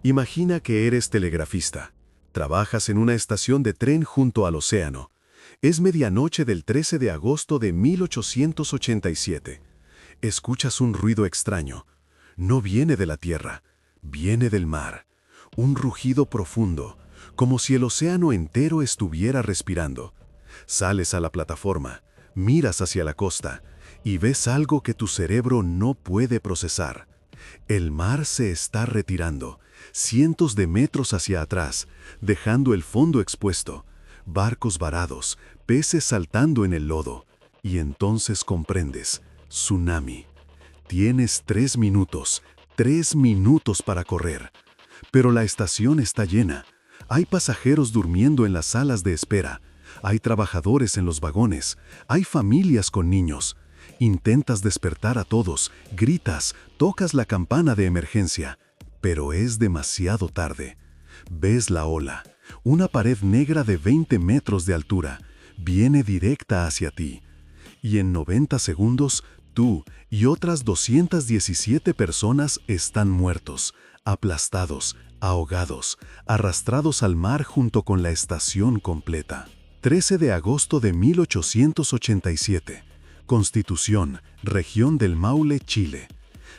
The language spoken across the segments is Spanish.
Imagina que eres telegrafista. Trabajas en una estación de tren junto al océano. Es medianoche del 13 de agosto de 1887. Escuchas un ruido extraño. No viene de la tierra, viene del mar. Un rugido profundo, como si el océano entero estuviera respirando. Sales a la plataforma, miras hacia la costa y ves algo que tu cerebro no puede procesar. El mar se está retirando, cientos de metros hacia atrás, dejando el fondo expuesto, barcos varados, peces saltando en el lodo. Y entonces comprendes, tsunami. Tienes 3 minutos, 3 minutos para correr. Pero la estación está llena. Hay pasajeros durmiendo en las salas de espera. Hay trabajadores en los vagones. Hay familias con niños. Intentas despertar a todos, gritas, tocas la campana de emergencia. Pero es demasiado tarde. Ves la ola, una pared negra de 20 metros de altura. Viene directa hacia ti. Y en 90 segundos, tú y otras 217 personas están muertos, aplastados, ahogados, arrastrados al mar junto con la estación completa. 13 de agosto de 1887. Constitución, región del Maule, Chile.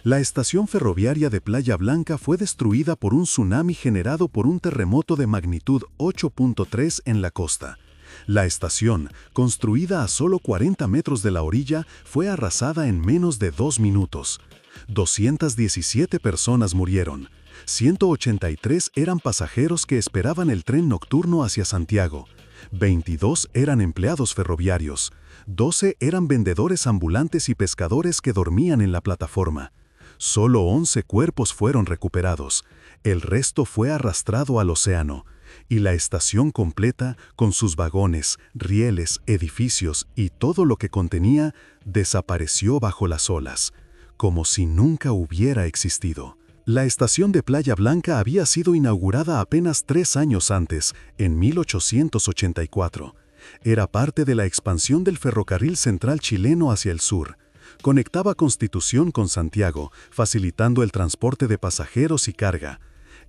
La estación ferroviaria de Playa Blanca fue destruida por un tsunami generado por un terremoto de magnitud 8.3 en la costa. La estación, construida a solo 40 metros de la orilla, fue arrasada en menos de 2 minutos. 217 personas murieron. 183 eran pasajeros que esperaban el tren nocturno hacia Santiago. 22 eran empleados ferroviarios. 12 eran vendedores ambulantes y pescadores que dormían en la plataforma. Solo 11 cuerpos fueron recuperados. El resto fue arrastrado al océano. Y la estación completa, con sus vagones, rieles, edificios y todo lo que contenía, desapareció bajo las olas, como si nunca hubiera existido. La estación de Playa Blanca había sido inaugurada apenas 3 años antes, en 1884. Era parte de la expansión del ferrocarril central chileno hacia el sur. Conectaba Constitución con Santiago, facilitando el transporte de pasajeros y carga.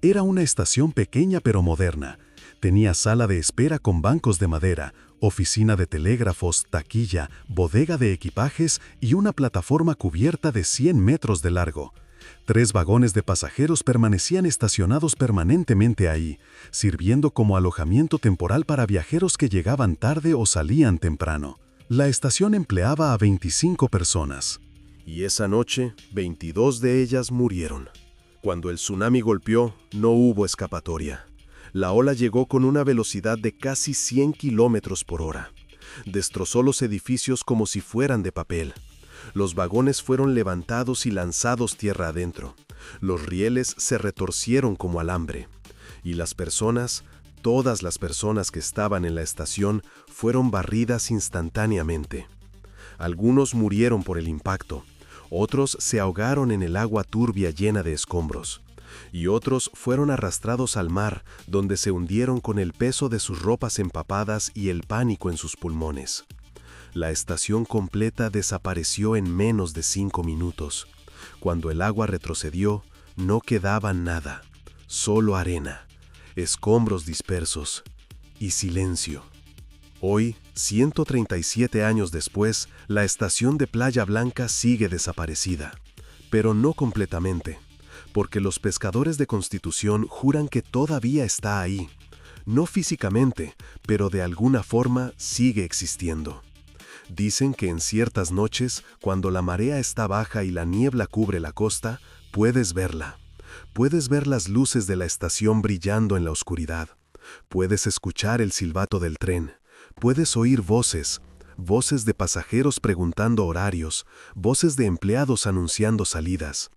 Era una estación pequeña pero moderna. Tenía sala de espera con bancos de madera, oficina de telégrafos, taquilla, bodega de equipajes y una plataforma cubierta de 100 metros de largo. 3 vagones de pasajeros permanecían estacionados permanentemente ahí, sirviendo como alojamiento temporal para viajeros que llegaban tarde o salían temprano. La estación empleaba a 25 personas. Y esa noche, 22 de ellas murieron. Cuando el tsunami golpeó, no hubo escapatoria. La ola llegó con una velocidad de casi 100 kilómetros por hora. Destrozó los edificios como si fueran de papel. Los vagones fueron levantados y lanzados tierra adentro. Los rieles se retorcieron como alambre. Y las personas, todas las personas que estaban en la estación, fueron barridas instantáneamente. Algunos murieron por el impacto. Otros se ahogaron en el agua turbia llena de escombros. Y otros fueron arrastrados al mar, donde se hundieron con el peso de sus ropas empapadas y el pánico en sus pulmones. La estación completa desapareció en menos de 5 minutos. Cuando el agua retrocedió, no quedaba nada, solo arena, escombros dispersos y silencio. Hoy, 137 años después, la estación de Playa Blanca sigue desaparecida, pero no completamente, porque los pescadores de Constitución juran que todavía está ahí. No físicamente, pero de alguna forma sigue existiendo. Dicen que en ciertas noches, cuando la marea está baja y la niebla cubre la costa, puedes verla. Puedes ver las luces de la estación brillando en la oscuridad. Puedes escuchar el silbato del tren. Puedes oír voces de pasajeros preguntando horarios, voces de empleados anunciando salidas.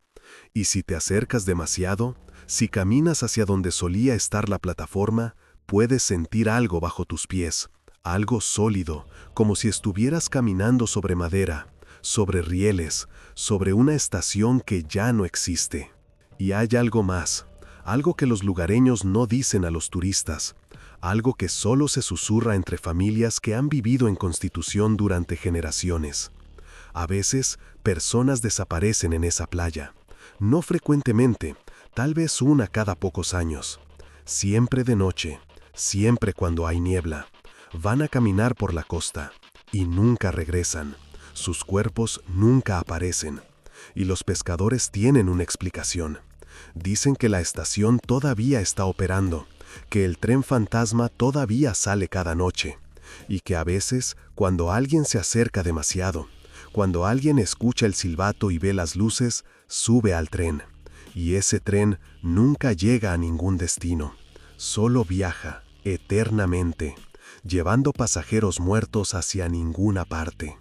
Y si te acercas demasiado, si caminas hacia donde solía estar la plataforma, puedes sentir algo bajo tus pies. Algo sólido, como si estuvieras caminando sobre madera, sobre rieles, sobre una estación que ya no existe. Y hay algo más, algo que los lugareños no dicen a los turistas, algo que solo se susurra entre familias que han vivido en Constitución durante generaciones. A veces, personas desaparecen en esa playa. No frecuentemente, tal vez una cada pocos años. Siempre de noche, siempre cuando hay niebla. Van a caminar por la costa y nunca regresan. Sus cuerpos nunca aparecen. Y los pescadores tienen una explicación. Dicen que la estación todavía está operando, que el tren fantasma todavía sale cada noche, y que a veces, cuando alguien se acerca demasiado, cuando alguien escucha el silbato y ve las luces, sube al tren, y ese tren nunca llega a ningún destino, solo viaja eternamente, llevando pasajeros muertos hacia ninguna parte.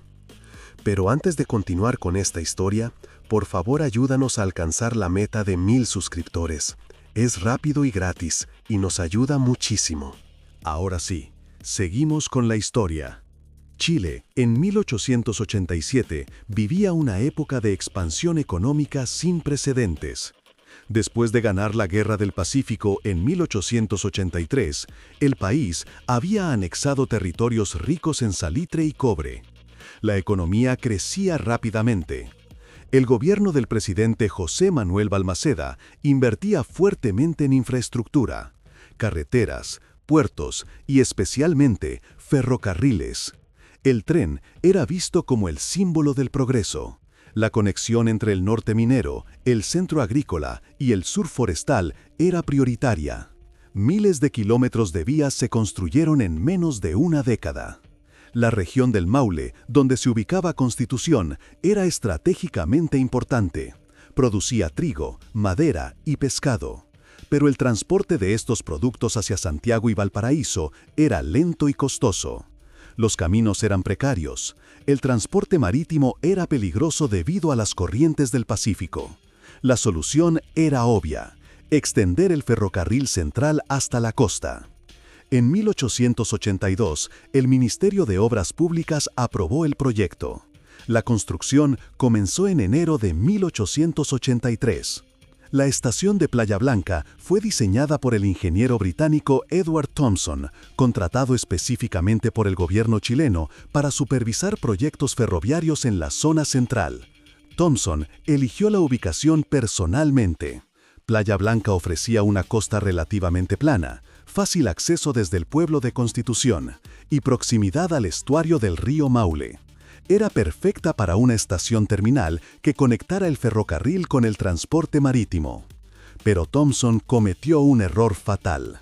Pero antes de continuar con esta historia, por favor ayúdanos a alcanzar la meta de 1000 suscriptores. Es rápido y gratis, y nos ayuda muchísimo. Ahora sí, seguimos con la historia. Chile, en 1887, vivía una época de expansión económica sin precedentes. Después de ganar la Guerra del Pacífico en 1883, el país había anexado territorios ricos en salitre y cobre. La economía crecía rápidamente. El gobierno del presidente José Manuel Balmaceda invertía fuertemente en infraestructura, carreteras, puertos y especialmente ferrocarriles. El tren era visto como el símbolo del progreso. La conexión entre el norte minero, el centro agrícola y el sur forestal era prioritaria. Miles de kilómetros de vías se construyeron en menos de una década. La región del Maule, donde se ubicaba Constitución, era estratégicamente importante. Producía trigo, madera y pescado. Pero el transporte de estos productos hacia Santiago y Valparaíso era lento y costoso. Los caminos eran precarios. El transporte marítimo era peligroso debido a las corrientes del Pacífico. La solución era obvia: extender el ferrocarril central hasta la costa. En 1882, el Ministerio de Obras Públicas aprobó el proyecto. La construcción comenzó en enero de 1883. La estación de Playa Blanca fue diseñada por el ingeniero británico Edward Thomson, contratado específicamente por el gobierno chileno para supervisar proyectos ferroviarios en la zona central. Thomson eligió la ubicación personalmente. Playa Blanca ofrecía una costa relativamente plana, fácil acceso desde el pueblo de Constitución y proximidad al estuario del río Maule. Era perfecta para una estación terminal que conectara el ferrocarril con el transporte marítimo. Pero Thomson cometió un error fatal.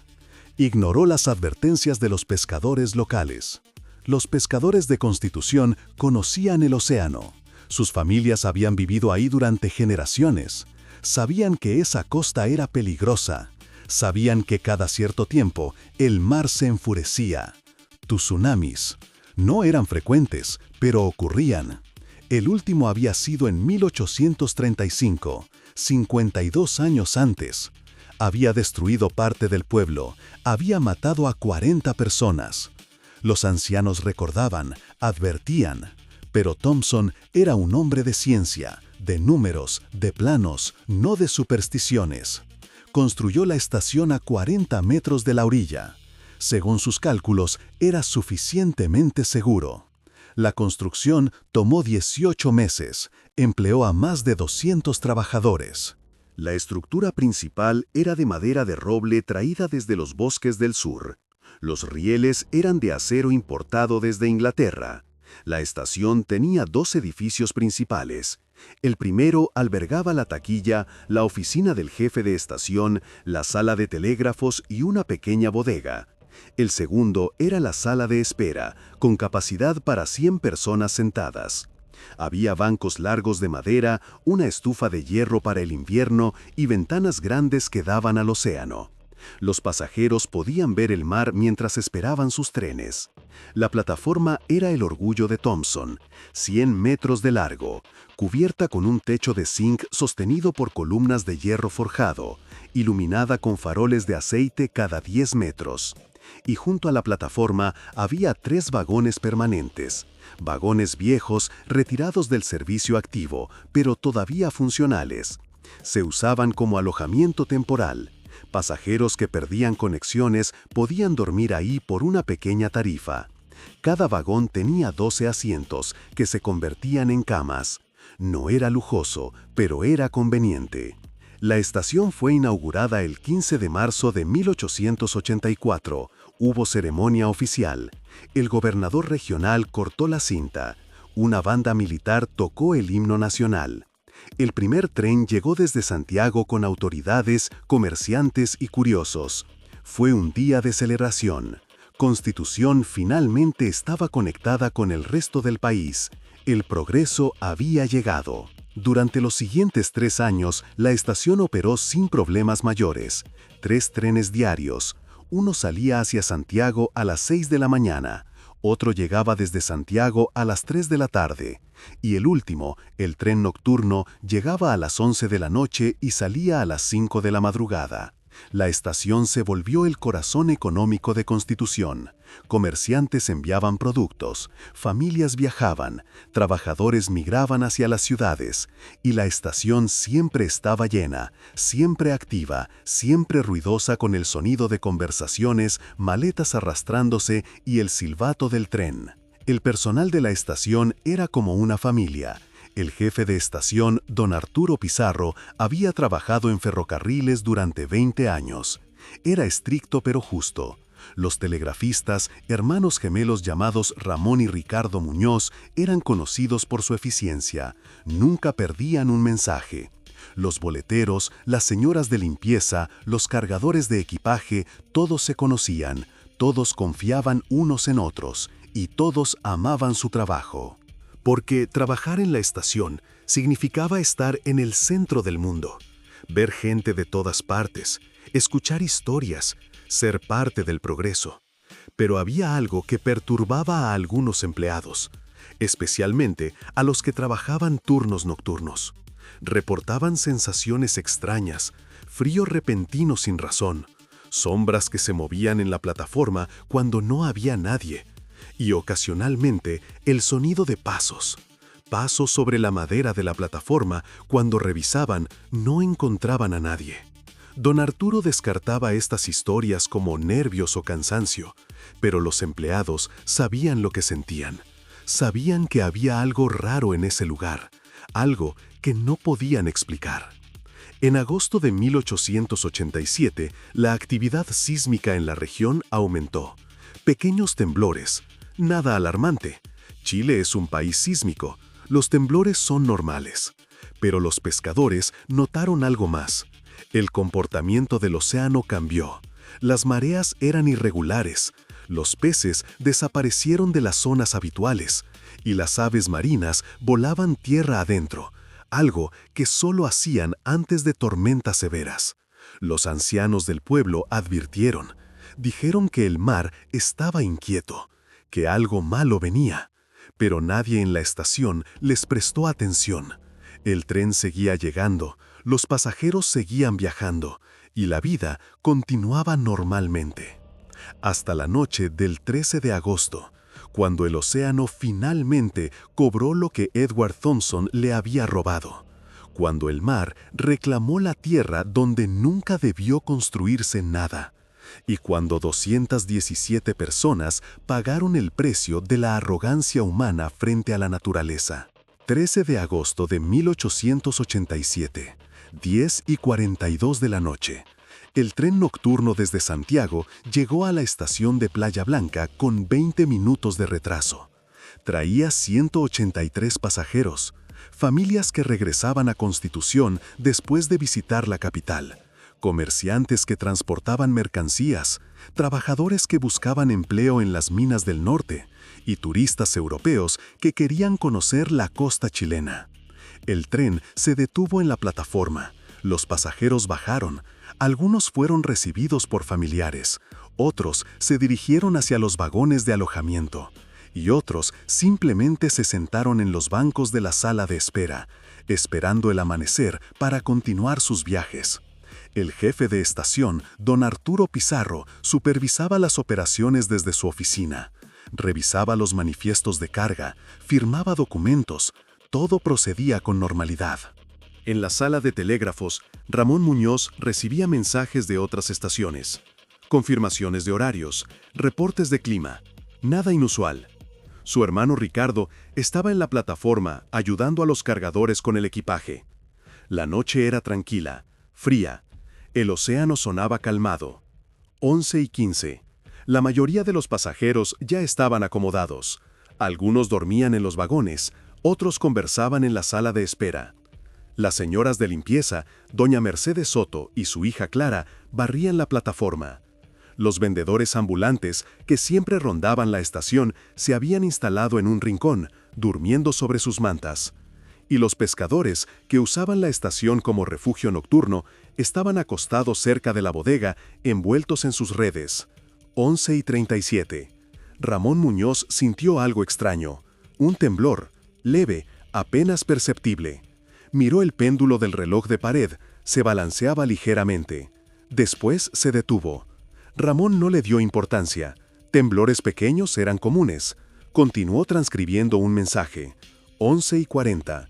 Ignoró las advertencias de los pescadores locales. Los pescadores de Constitución conocían el océano. Sus familias habían vivido ahí durante generaciones. Sabían que esa costa era peligrosa. Sabían que cada cierto tiempo el mar se enfurecía. Tsunamis. No eran frecuentes, pero ocurrían. El último había sido en 1835, 52 años antes. Había destruido parte del pueblo, había matado a 40 personas. Los ancianos recordaban, advertían, pero Thomson era un hombre de ciencia, de números, de planos, no de supersticiones. Construyó la estación a 40 metros de la orilla. Según sus cálculos, era suficientemente seguro. La construcción tomó 18 meses, empleó a más de 200 trabajadores. La estructura principal era de madera de roble traída desde los bosques del sur. Los rieles eran de acero importado desde Inglaterra. La estación tenía 2 edificios principales. El primero albergaba la taquilla, la oficina del jefe de estación, la sala de telégrafos y una pequeña bodega. El segundo era la sala de espera, con capacidad para 100 personas sentadas. Había bancos largos de madera, una estufa de hierro para el invierno y ventanas grandes que daban al océano. Los pasajeros podían ver el mar mientras esperaban sus trenes. La plataforma era el orgullo de Thomson, 100 metros de largo, cubierta con un techo de zinc sostenido por columnas de hierro forjado, iluminada con faroles de aceite cada 10 metros. Y junto a la plataforma había 3 vagones permanentes, vagones viejos retirados del servicio activo, pero todavía funcionales. Se usaban como alojamiento temporal. Pasajeros que perdían conexiones podían dormir ahí por una pequeña tarifa. Cada vagón tenía 12 asientos que se convertían en camas. No era lujoso, pero era conveniente. La estación fue inaugurada el 15 de marzo de 1884. Hubo ceremonia oficial. El gobernador regional cortó la cinta. Una banda militar tocó el himno nacional. El primer tren llegó desde Santiago con autoridades, comerciantes y curiosos. Fue un día de celebración. Constitución finalmente estaba conectada con el resto del país. El progreso había llegado. Durante los siguientes 3 años, la estación operó sin problemas mayores. 3 trenes diarios. Uno salía hacia Santiago a las 6 de la mañana. Otro llegaba desde Santiago a las 3 de la tarde. Y el último, el tren nocturno, llegaba a las 11 de la noche y salía a las 5 de la madrugada. La estación se volvió el corazón económico de Constitución. Comerciantes enviaban productos, familias viajaban, trabajadores migraban hacia las ciudades, y la estación siempre estaba llena, siempre activa, siempre ruidosa con el sonido de conversaciones, maletas arrastrándose y el silbato del tren. El personal de la estación era como una familia. El jefe de estación, don Arturo Pizarro, había trabajado en ferrocarriles durante 20 años. Era estricto pero justo. Los telegrafistas, hermanos gemelos llamados Ramón y Ricardo Muñoz, eran conocidos por su eficiencia. Nunca perdían un mensaje. Los boleteros, las señoras de limpieza, los cargadores de equipaje, todos se conocían, todos confiaban unos en otros, y todos amaban su trabajo. Porque trabajar en la estación significaba estar en el centro del mundo, ver gente de todas partes, escuchar historias, ser parte del progreso. Pero había algo que perturbaba a algunos empleados, especialmente a los que trabajaban turnos nocturnos. Reportaban sensaciones extrañas, frío repentino sin razón, sombras que se movían en la plataforma cuando no había nadie, y ocasionalmente el sonido de pasos sobre la madera de la plataforma. Cuando revisaban, no encontraban a nadie. Don Arturo descartaba estas historias como nervios o cansancio, pero los empleados sabían lo que sentían. Sabían que había algo raro en ese lugar, algo que no podían explicar. En agosto de 1887, la actividad sísmica en la región aumentó. Pequeños temblores. Nada alarmante. Chile es un país sísmico. Los temblores son normales. Pero los pescadores notaron algo más. El comportamiento del océano cambió. Las mareas eran irregulares. Los peces desaparecieron de las zonas habituales. Y las aves marinas volaban tierra adentro. Algo que solo hacían antes de tormentas severas. Los ancianos del pueblo advirtieron. Dijeron que el mar estaba inquieto, que algo malo venía, pero nadie en la estación les prestó atención. El tren seguía llegando, los pasajeros seguían viajando, y la vida continuaba normalmente. Hasta la noche del 13 de agosto, cuando el océano finalmente cobró lo que Edward Thompson le había robado, cuando el mar reclamó la tierra donde nunca debió construirse nada, y cuando 217 personas pagaron el precio de la arrogancia humana frente a la naturaleza. 13 de agosto de 1887, 10:42 de la noche. El tren nocturno desde Santiago llegó a la estación de Playa Blanca con 20 minutos de retraso. Traía 183 pasajeros, familias que regresaban a Constitución después de visitar la capital, comerciantes que transportaban mercancías, trabajadores que buscaban empleo en las minas del norte y turistas europeos que querían conocer la costa chilena. El tren se detuvo en la plataforma, los pasajeros bajaron, algunos fueron recibidos por familiares, otros se dirigieron hacia los vagones de alojamiento y otros simplemente se sentaron en los bancos de la sala de espera, esperando el amanecer para continuar sus viajes. El jefe de estación, don Arturo Pizarro, supervisaba las operaciones desde su oficina. Revisaba los manifiestos de carga, firmaba documentos, todo procedía con normalidad. En la sala de telégrafos, Ramón Muñoz recibía mensajes de otras estaciones, confirmaciones de horarios, reportes de clima, nada inusual. Su hermano Ricardo estaba en la plataforma ayudando a los cargadores con el equipaje. La noche era tranquila, fría. El océano sonaba calmado. 11:15. La mayoría de los pasajeros ya estaban acomodados. Algunos dormían en los vagones, otros conversaban en la sala de espera. Las señoras de limpieza, doña Mercedes Soto y su hija Clara, barrían la plataforma. Los vendedores ambulantes, que siempre rondaban la estación, se habían instalado en un rincón, durmiendo sobre sus mantas. Y los pescadores, que usaban la estación como refugio nocturno, estaban acostados cerca de la bodega, envueltos en sus redes. 11:37. Ramón Muñoz sintió algo extraño. Un temblor, leve, apenas perceptible. Miró el péndulo del reloj de pared, se balanceaba ligeramente. Después se detuvo. Ramón no le dio importancia. Temblores pequeños eran comunes. Continuó transcribiendo un mensaje. 11:40.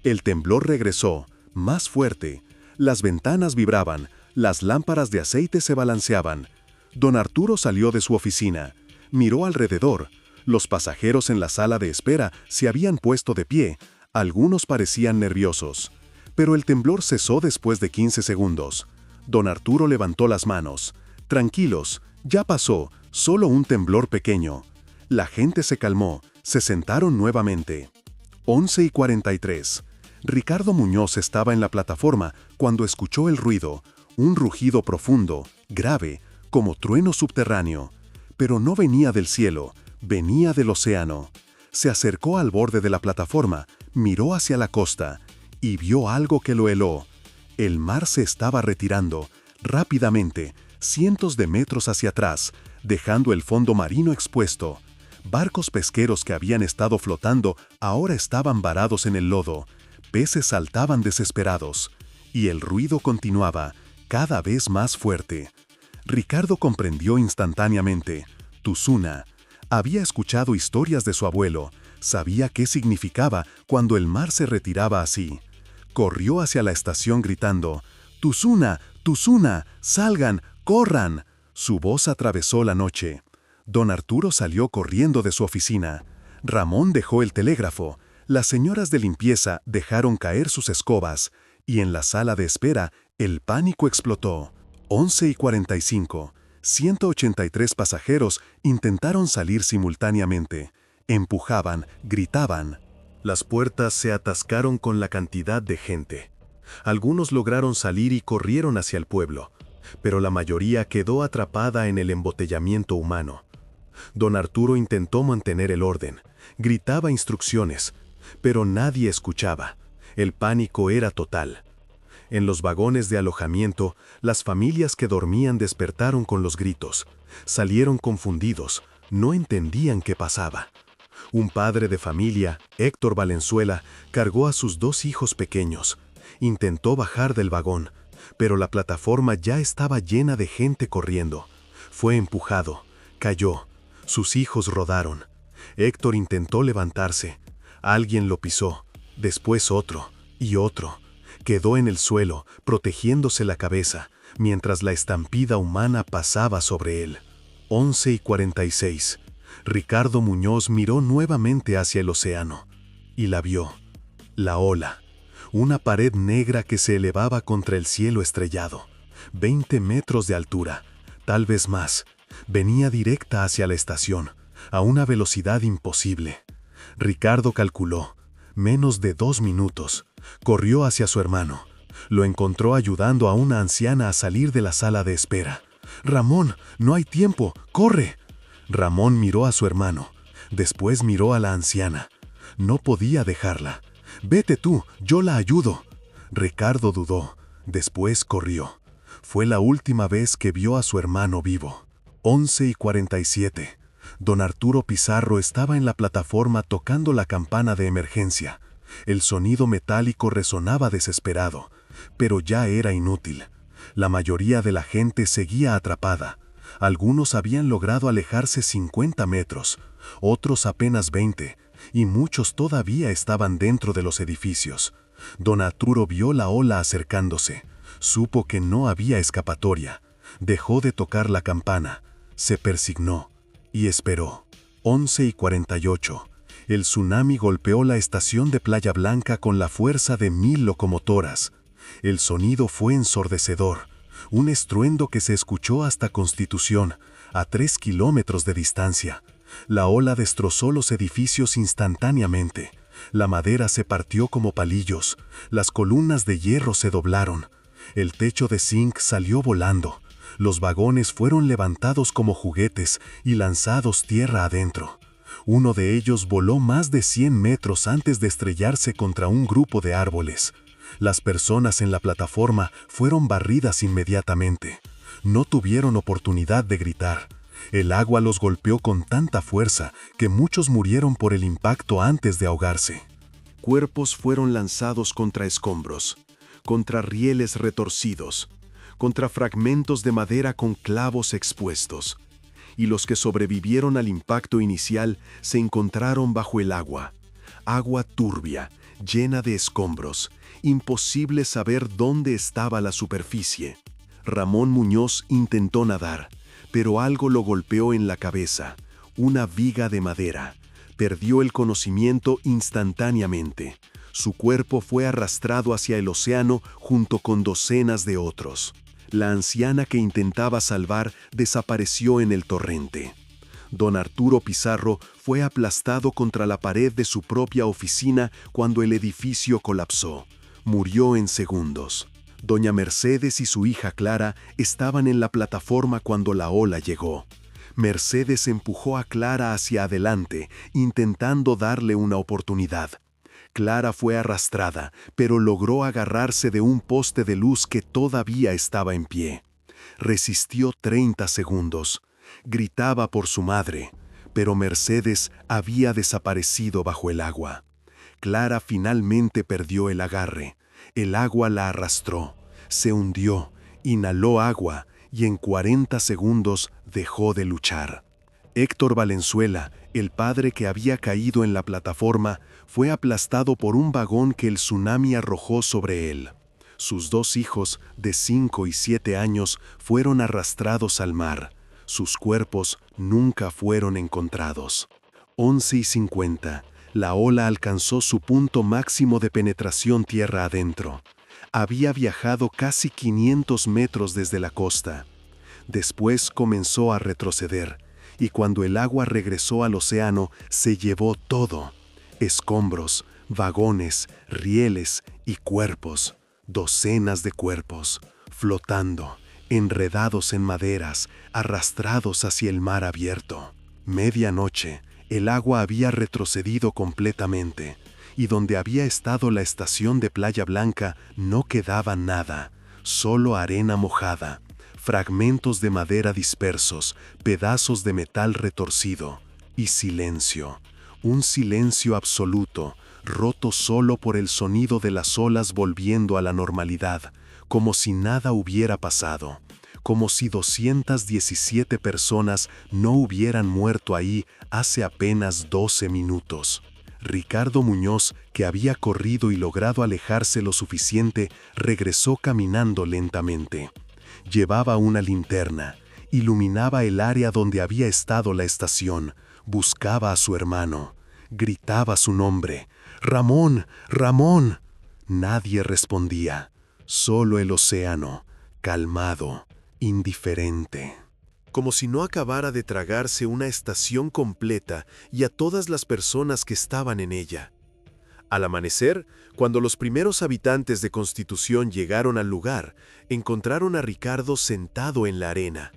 El temblor regresó, más fuerte. Las ventanas vibraban, las lámparas de aceite se balanceaban. Don Arturo salió de su oficina. Miró alrededor. Los pasajeros en la sala de espera se habían puesto de pie. Algunos parecían nerviosos. Pero el temblor cesó después de 15 segundos. Don Arturo levantó las manos. Tranquilos, ya pasó, solo un temblor pequeño. La gente se calmó, se sentaron nuevamente. 11:43. Ricardo Muñoz estaba en la plataforma cuando escuchó el ruido, un rugido profundo, grave, como trueno subterráneo. Pero no venía del cielo, venía del océano. Se acercó al borde de la plataforma, miró hacia la costa y vio algo que lo heló. El mar se estaba retirando, rápidamente, cientos de metros hacia atrás, dejando el fondo marino expuesto. Barcos pesqueros que habían estado flotando ahora estaban varados en el lodo. Peces saltaban desesperados. Y el ruido continuaba, cada vez más fuerte. Ricardo comprendió instantáneamente. Tuzuna. Había escuchado historias de su abuelo. Sabía qué significaba cuando el mar se retiraba así. Corrió hacia la estación gritando: «¡Tuzuna! ¡Tuzuna! ¡Salgan! ¡Corran!». Su voz atravesó la noche. Don Arturo salió corriendo de su oficina. Ramón dejó el telégrafo. Las señoras de limpieza dejaron caer sus escobas. Y en la sala de espera, el pánico explotó. 11:45. 183 pasajeros intentaron salir simultáneamente. Empujaban, gritaban. Las puertas se atascaron con la cantidad de gente. Algunos lograron salir y corrieron hacia el pueblo, pero la mayoría quedó atrapada en el embotellamiento humano. Don Arturo intentó mantener el orden, gritaba instrucciones, pero nadie escuchaba. El pánico era total. En los vagones de alojamiento, las familias que dormían despertaron con los gritos. Salieron confundidos, no entendían qué pasaba. Un padre de familia, Héctor Valenzuela, cargó a sus 2 hijos pequeños. Intentó bajar del vagón, pero la plataforma ya estaba llena de gente corriendo. Fue empujado, cayó. Sus hijos rodaron. Héctor intentó levantarse. Alguien lo pisó, después otro y otro. Quedó en el suelo, protegiéndose la cabeza, mientras la estampida humana pasaba sobre él. 11:46. Ricardo Muñoz miró nuevamente hacia el océano, y la vio. La ola. Una pared negra que se elevaba contra el cielo estrellado. 20 metros de altura, tal vez más. Venía directa hacia la estación, a una velocidad imposible. Ricardo calculó. Menos de 2 minutos. Corrió hacia su hermano. Lo encontró ayudando a una anciana a salir de la sala de espera. «Ramón, no hay tiempo, corre». Ramón miró a su hermano. Después miró a la anciana. No podía dejarla. «Vete tú, yo la ayudo». Ricardo dudó. Después corrió. Fue la última vez que vio a su hermano vivo. 11:47. Don Arturo Pizarro estaba en la plataforma tocando la campana de emergencia. El sonido metálico resonaba desesperado, pero ya era inútil. La mayoría de la gente seguía atrapada. Algunos habían logrado alejarse 50 metros, otros apenas 20, y muchos todavía estaban dentro de los edificios. Don Arturo vio la ola acercándose. Supo que no había escapatoria. Dejó de tocar la campana. Se persignó y esperó. 11:48. El tsunami golpeó la estación de Playa Blanca con la fuerza de 1000 locomotoras. El sonido fue ensordecedor, un estruendo que se escuchó hasta Constitución, a 3 kilómetros de distancia. La ola destrozó los edificios instantáneamente. La madera se partió como palillos, las columnas de hierro se doblaron, el techo de zinc salió volando, los vagones fueron levantados como juguetes y lanzados tierra adentro. Uno de ellos voló más de 100 metros antes de estrellarse contra un grupo de árboles. Las personas en la plataforma fueron barridas inmediatamente. No tuvieron oportunidad de gritar. El agua los golpeó con tanta fuerza que muchos murieron por el impacto antes de ahogarse. Cuerpos fueron lanzados contra escombros, contra rieles retorcidos, contra fragmentos de madera con clavos expuestos. Y los que sobrevivieron al impacto inicial se encontraron bajo el agua. Agua turbia, llena de escombros, imposible saber dónde estaba la superficie. Ramón Muñoz intentó nadar, pero algo lo golpeó en la cabeza, una viga de madera. Perdió el conocimiento instantáneamente. Su cuerpo fue arrastrado hacia el océano junto con docenas de otros. La anciana que intentaba salvar desapareció en el torrente. Don Arturo Pizarro fue aplastado contra la pared de su propia oficina cuando el edificio colapsó. Murió en segundos. Doña Mercedes y su hija Clara estaban en la plataforma cuando la ola llegó. Mercedes empujó a Clara hacia adelante, intentando darle una oportunidad. Clara fue arrastrada, pero logró agarrarse de un poste de luz que todavía estaba en pie. Resistió 30 segundos. Gritaba por su madre, pero Mercedes había desaparecido bajo el agua. Clara finalmente perdió el agarre. El agua la arrastró, se hundió, inhaló agua y en 40 segundos dejó de luchar. Héctor Valenzuela, el padre que había caído en la plataforma, fue aplastado por un vagón que el tsunami arrojó sobre él. Sus 2 hijos, de 5 y 7 años, fueron arrastrados al mar. Sus cuerpos nunca fueron encontrados. 11:50. La ola alcanzó su punto máximo de penetración tierra adentro. Había viajado casi 500 metros desde la costa. Después comenzó a retroceder, y cuando el agua regresó al océano, se llevó todo: escombros, vagones, rieles y cuerpos, docenas de cuerpos, flotando, enredados en maderas, arrastrados hacia el mar abierto. Medianoche, el agua había retrocedido completamente, y donde había estado la estación de Playa Blanca no quedaba nada, solo arena mojada, fragmentos de madera dispersos, pedazos de metal retorcido, y silencio, un silencio absoluto, roto solo por el sonido de las olas volviendo a la normalidad, como si nada hubiera pasado. Como si 217 personas no hubieran muerto ahí hace apenas 12 minutos. Ricardo Muñoz, que había corrido y logrado alejarse lo suficiente, regresó caminando lentamente. Llevaba una linterna, iluminaba el área donde había estado la estación, buscaba a su hermano, gritaba su nombre: ¡Ramón! ¡Ramón! Nadie respondía, solo el océano, calmado, indiferente. Como si no acabara de tragarse una estación completa y a todas las personas que estaban en ella. Al amanecer, cuando los primeros habitantes de Constitución llegaron al lugar, encontraron a Ricardo sentado en la arena,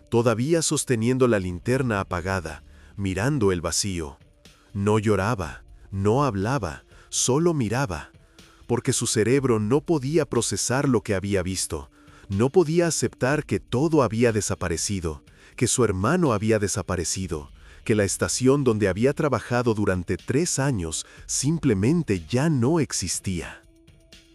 todavía sosteniendo la linterna apagada, mirando el vacío. No lloraba, no hablaba, solo miraba, porque su cerebro no podía procesar lo que había visto. No podía aceptar que todo había desaparecido, que su hermano había desaparecido, que la estación donde había trabajado durante 3 años simplemente ya no existía.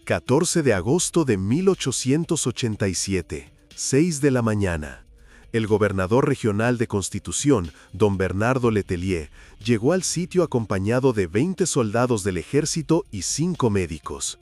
14 de agosto de 1887, 6 de la mañana. El gobernador regional de Constitución, don Bernardo Letelier, llegó al sitio acompañado de 20 soldados del ejército y 5 médicos.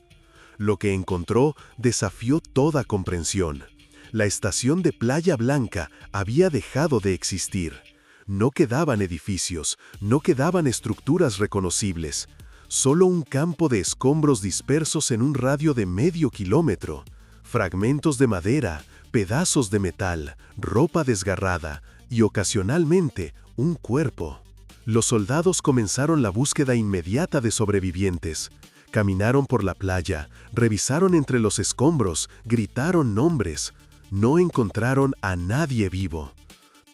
Lo que encontró desafió toda comprensión. La estación de Playa Blanca había dejado de existir. No quedaban edificios, no quedaban estructuras reconocibles. Solo un campo de escombros dispersos en un radio de medio kilómetro. Fragmentos de madera, pedazos de metal, ropa desgarrada y ocasionalmente un cuerpo. Los soldados comenzaron la búsqueda inmediata de sobrevivientes. Caminaron por la playa, revisaron entre los escombros, gritaron nombres. No encontraron a nadie vivo.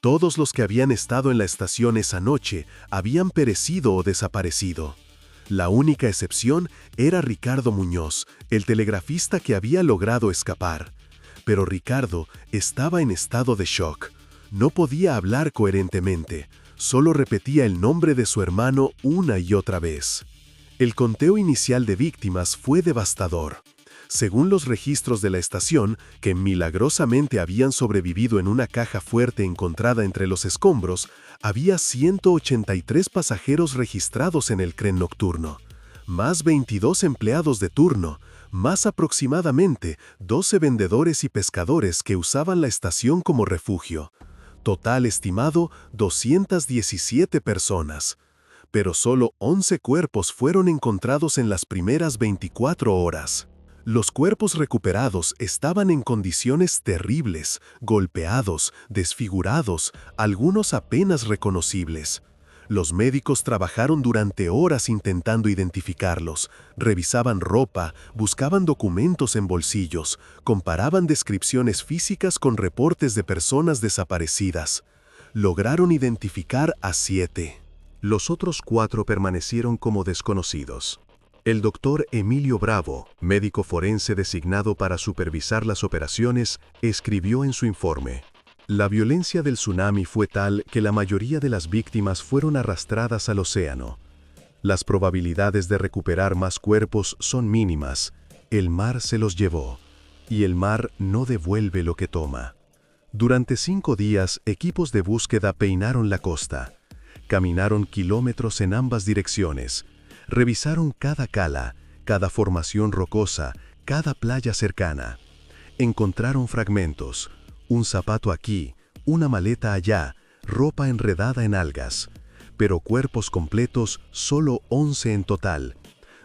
Todos los que habían estado en la estación esa noche habían perecido o desaparecido. La única excepción era Ricardo Muñoz, el telegrafista que había logrado escapar. Pero Ricardo estaba en estado de shock. No podía hablar coherentemente, solo repetía el nombre de su hermano una y otra vez. El conteo inicial de víctimas fue devastador. Según los registros de la estación, que milagrosamente habían sobrevivido en una caja fuerte encontrada entre los escombros, había 183 pasajeros registrados en el tren nocturno, más 22 empleados de turno, más aproximadamente 12 vendedores y pescadores que usaban la estación como refugio. Total estimado 217 personas. Pero solo 11 cuerpos fueron encontrados en las primeras 24 horas. Los cuerpos recuperados estaban en condiciones terribles, golpeados, desfigurados, algunos apenas reconocibles. Los médicos trabajaron durante horas intentando identificarlos, revisaban ropa, buscaban documentos en bolsillos, comparaban descripciones físicas con reportes de personas desaparecidas. Lograron identificar a 7. Los otros 4 permanecieron como desconocidos. El doctor Emilio Bravo, médico forense designado para supervisar las operaciones, escribió en su informe: la violencia del tsunami fue tal que la mayoría de las víctimas fueron arrastradas al océano. Las probabilidades de recuperar más cuerpos son mínimas. El mar se los llevó, y el mar no devuelve lo que toma. Durante 5 días, equipos de búsqueda peinaron la costa. Caminaron kilómetros en ambas direcciones. Revisaron cada cala, cada formación rocosa, cada playa cercana. Encontraron fragmentos, un zapato aquí, una maleta allá, ropa enredada en algas. Pero cuerpos completos, solo 11 en total.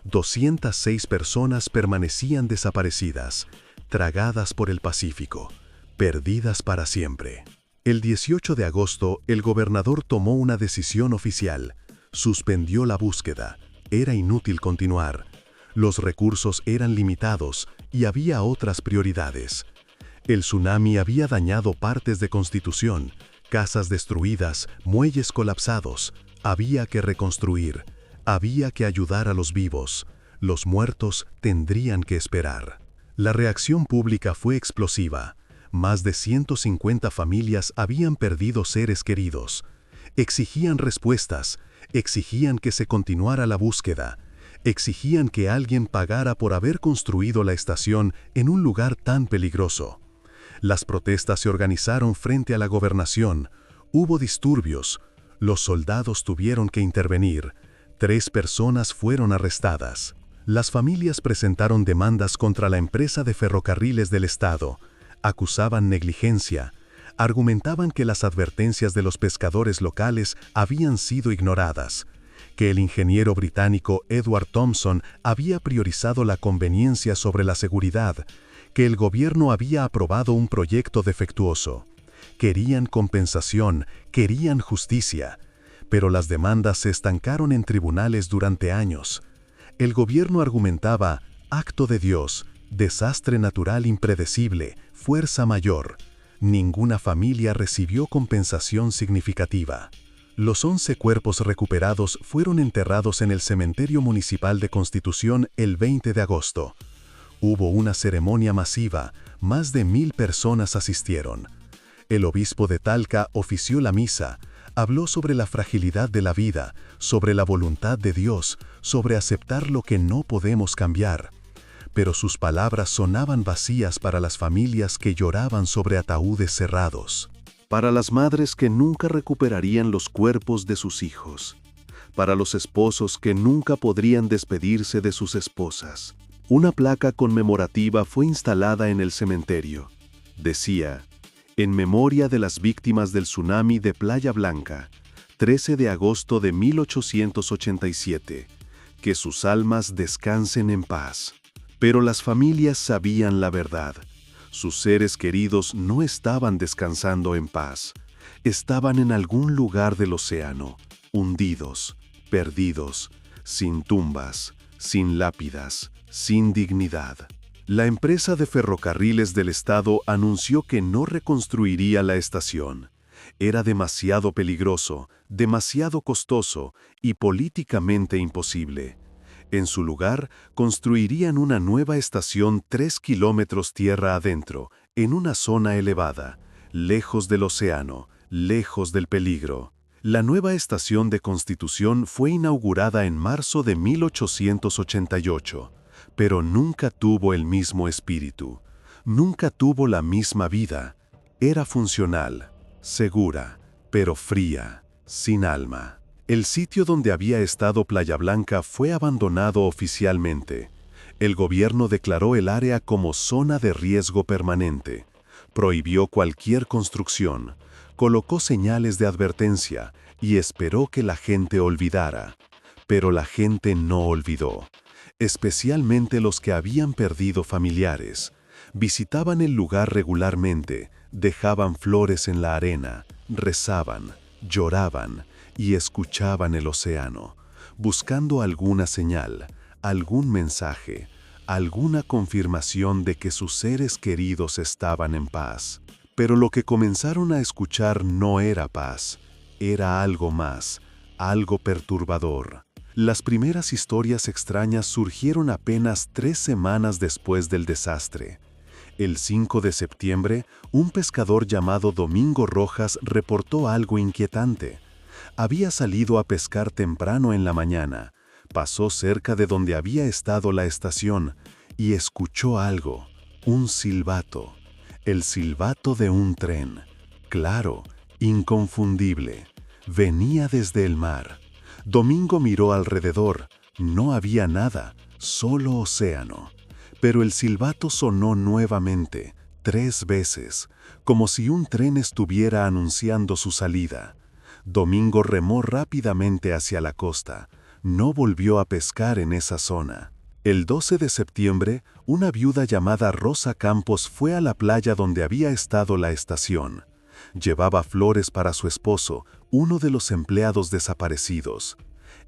206 personas permanecían desaparecidas, tragadas por el Pacífico, perdidas para siempre. El 18 de agosto, el gobernador tomó una decisión oficial. Suspendió la búsqueda. Era inútil continuar. Los recursos eran limitados y había otras prioridades. El tsunami había dañado partes de Constitución, casas destruidas, muelles colapsados. Había que reconstruir. Había que ayudar a los vivos. Los muertos tendrían que esperar. La reacción pública fue explosiva. Más de 150 familias habían perdido seres queridos. Exigían respuestas. Exigían que se continuara la búsqueda. Exigían que alguien pagara por haber construido la estación en un lugar tan peligroso. Las protestas se organizaron frente a la gobernación. Hubo disturbios. Los soldados tuvieron que intervenir. 3 personas fueron arrestadas. Las familias presentaron demandas contra la empresa de ferrocarriles del Estado. Acusaban negligencia. Argumentaban que las advertencias de los pescadores locales habían sido ignoradas, que el ingeniero británico Edward Thompson había priorizado la conveniencia sobre la seguridad, que el gobierno había aprobado un proyecto defectuoso. Querían compensación, querían justicia, pero las demandas se estancaron en tribunales durante años. El gobierno argumentaba acto de Dios, desastre natural impredecible, fuerza mayor. Ninguna familia recibió compensación significativa. Los 11 cuerpos recuperados fueron enterrados en el cementerio municipal de Constitución el 20 de agosto. Hubo una ceremonia masiva, más de 1000 personas asistieron. El obispo de Talca ofició la misa, habló sobre la fragilidad de la vida, sobre la voluntad de Dios, sobre aceptar lo que no podemos cambiar. Pero sus palabras sonaban vacías para las familias que lloraban sobre ataúdes cerrados. Para las madres que nunca recuperarían los cuerpos de sus hijos. Para los esposos que nunca podrían despedirse de sus esposas. Una placa conmemorativa fue instalada en el cementerio. Decía: en memoria de las víctimas del tsunami de Playa Blanca, 13 de agosto de 1887. que sus almas descansen en paz. Pero las familias sabían la verdad. Sus seres queridos no estaban descansando en paz. Estaban en algún lugar del océano, hundidos, perdidos, sin tumbas, sin lápidas, sin dignidad. La empresa de ferrocarriles del estado anunció que no reconstruiría la estación. Era demasiado peligroso, demasiado costoso y políticamente imposible. En su lugar, construirían una nueva estación 3 kilómetros tierra adentro, en una zona elevada, lejos del océano, lejos del peligro. La nueva estación de Constitución fue inaugurada en marzo de 1888, pero nunca tuvo el mismo espíritu, nunca tuvo la misma vida. Era funcional, segura, pero fría, sin alma. El sitio donde había estado Playa Blanca fue abandonado oficialmente. El gobierno declaró el área como zona de riesgo permanente, prohibió cualquier construcción, colocó señales de advertencia y esperó que la gente olvidara. Pero la gente no olvidó, especialmente los que habían perdido familiares. Visitaban el lugar regularmente, dejaban flores en la arena, rezaban, lloraban y escuchaban el océano, buscando alguna señal, algún mensaje, alguna confirmación de que sus seres queridos estaban en paz. Pero lo que comenzaron a escuchar no era paz, era algo más, algo perturbador. Las primeras historias extrañas surgieron apenas 3 semanas después del desastre. El 5 de septiembre, un pescador llamado Domingo Rojas reportó algo inquietante. Había salido a pescar temprano en la mañana, pasó cerca de donde había estado la estación y escuchó algo, un silbato. El silbato de un tren, claro, inconfundible, venía desde el mar. Domingo miró alrededor, no había nada, solo océano. Pero el silbato sonó nuevamente, 3 veces, como si un tren estuviera anunciando su salida. Domingo remó rápidamente hacia la costa, no volvió a pescar en esa zona. El 12 de septiembre, una viuda llamada Rosa Campos fue a la playa donde había estado la estación. Llevaba flores para su esposo, uno de los empleados desaparecidos.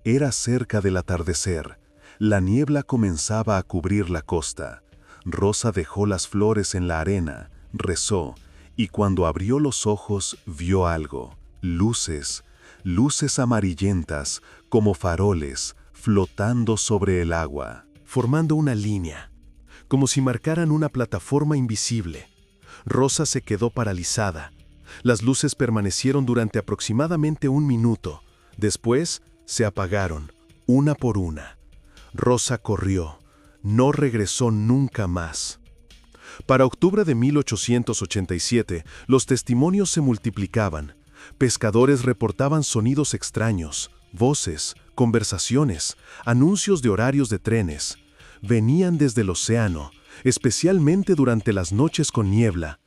Era cerca del atardecer. La niebla comenzaba a cubrir la costa. Rosa dejó las flores en la arena, rezó, y cuando abrió los ojos vio algo. Luces, luces amarillentas, como faroles, flotando sobre el agua, formando una línea, como si marcaran una plataforma invisible. Rosa se quedó paralizada. Las luces permanecieron durante aproximadamente 1 minuto. Después se apagaron, una por una. Rosa corrió. No regresó nunca más. Para octubre de 1887, los testimonios se multiplicaban. Pescadores reportaban sonidos extraños, voces, conversaciones, anuncios de horarios de trenes. Venían desde el océano, especialmente durante las noches con niebla.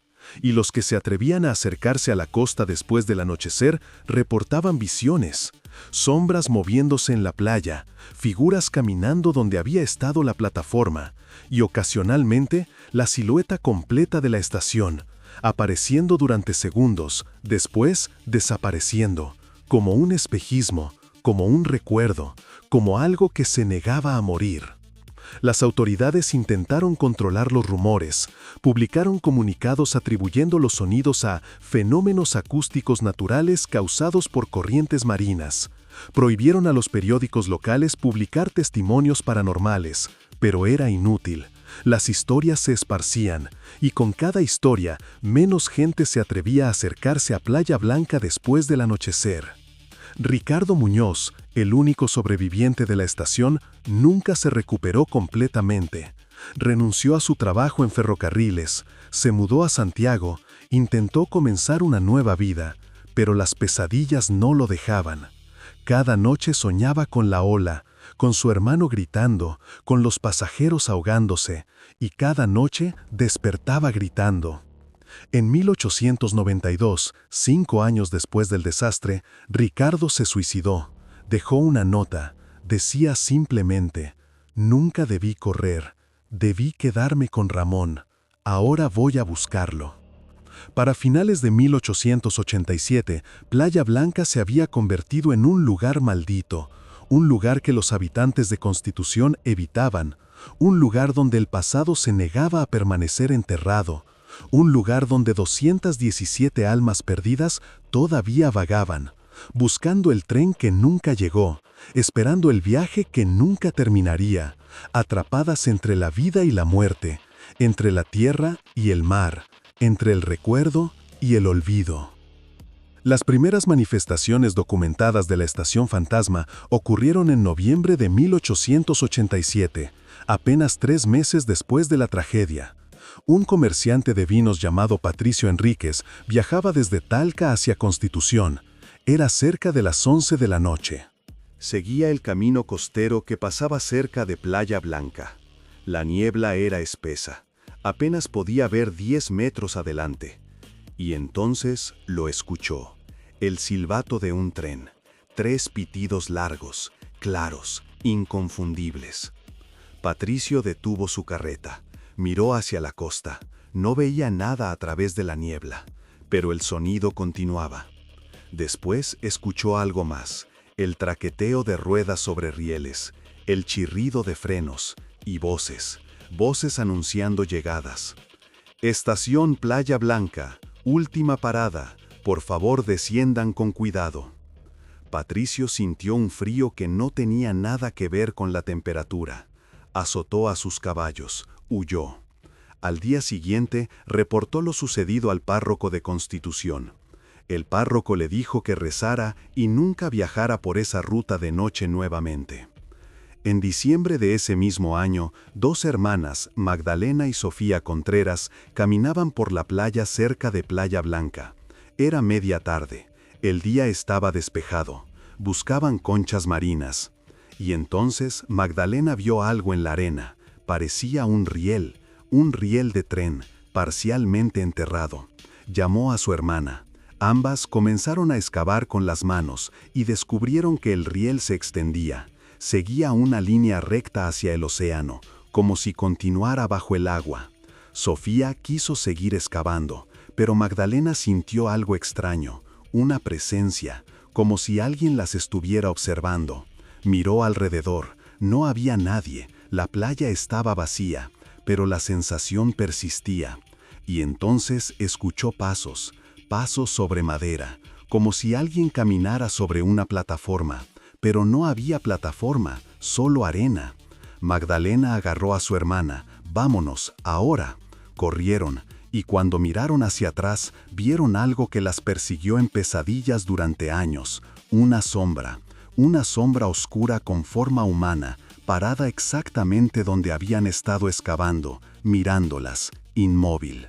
Y los que se atrevían a acercarse a la costa después del anochecer reportaban visiones, sombras moviéndose en la playa, figuras caminando donde había estado la plataforma, y ocasionalmente la silueta completa de la estación, apareciendo durante segundos, después desapareciendo, como un espejismo, como un recuerdo, como algo que se negaba a morir. Las autoridades intentaron controlar los rumores, publicaron comunicados atribuyendo los sonidos a fenómenos acústicos naturales causados por corrientes marinas. Prohibieron a los periódicos locales publicar testimonios paranormales, pero era inútil. Las historias se esparcían, y con cada historia, menos gente se atrevía a acercarse a Playa Blanca después del anochecer. Ricardo Muñoz, el único sobreviviente de la estación, nunca se recuperó completamente. Renunció a su trabajo en ferrocarriles, se mudó a Santiago, intentó comenzar una nueva vida, pero las pesadillas no lo dejaban. Cada noche soñaba con la ola, con su hermano gritando, con los pasajeros ahogándose, y cada noche despertaba gritando. En 1892, 5 años después del desastre, Ricardo se suicidó. Dejó una nota. Decía simplemente: nunca debí correr, debí quedarme con Ramón, ahora voy a buscarlo. Para finales de 1887, Playa Blanca se había convertido en un lugar maldito, un lugar que los habitantes de Constitución evitaban, un lugar donde el pasado se negaba a permanecer enterrado, un lugar donde 217 almas perdidas todavía vagaban, buscando el tren que nunca llegó, esperando el viaje que nunca terminaría, atrapadas entre la vida y la muerte, entre la tierra y el mar, entre el recuerdo y el olvido. Las primeras manifestaciones documentadas de la estación fantasma ocurrieron en noviembre de 1887, apenas 3 meses después de la tragedia. Un comerciante de vinos llamado Patricio Enríquez viajaba desde Talca hacia Constitución. Era cerca de las 11 de la noche. Seguía el camino costero que pasaba cerca de Playa Blanca. La niebla era espesa. Apenas podía ver 10 metros adelante. Y entonces lo escuchó. El silbato de un tren. 3 pitidos largos, claros, inconfundibles. Patricio detuvo su carreta. Miró hacia la costa. No veía nada a través de la niebla, pero el sonido continuaba. Después escuchó algo más. El traqueteo de ruedas sobre rieles, el chirrido de frenos y voces anunciando llegadas. Estación Playa Blanca, última parada, por favor desciendan con cuidado. Patricio sintió un frío que no tenía nada que ver con la temperatura. Azotó a sus caballos, huyó. Al día siguiente reportó lo sucedido al párroco de Constitución. El párroco le dijo que rezara y nunca viajara por esa ruta de noche nuevamente. En diciembre de ese mismo año, 2 hermanas, Magdalena y Sofía Contreras, caminaban por la playa cerca de Playa Blanca. Era media tarde. El día estaba despejado. Buscaban conchas marinas. Y entonces Magdalena vio algo en la arena. Parecía un riel de tren, parcialmente enterrado. Llamó a su hermana. Ambas comenzaron a excavar con las manos y descubrieron que el riel se extendía. Seguía una línea recta hacia el océano, como si continuara bajo el agua. Sofía quiso seguir excavando, pero Magdalena sintió algo extraño, una presencia, como si alguien las estuviera observando. Miró alrededor, no había nadie, la playa estaba vacía, pero la sensación persistía. Y entonces escuchó pasos sobre madera, como si alguien caminara sobre una plataforma. Pero no había plataforma, solo arena. Magdalena agarró a su hermana. «Vámonos, ahora». Corrieron, y cuando miraron hacia atrás, vieron algo que las persiguió en pesadillas durante años. Una sombra oscura con forma humana, parada exactamente donde habían estado excavando, mirándolas, inmóvil.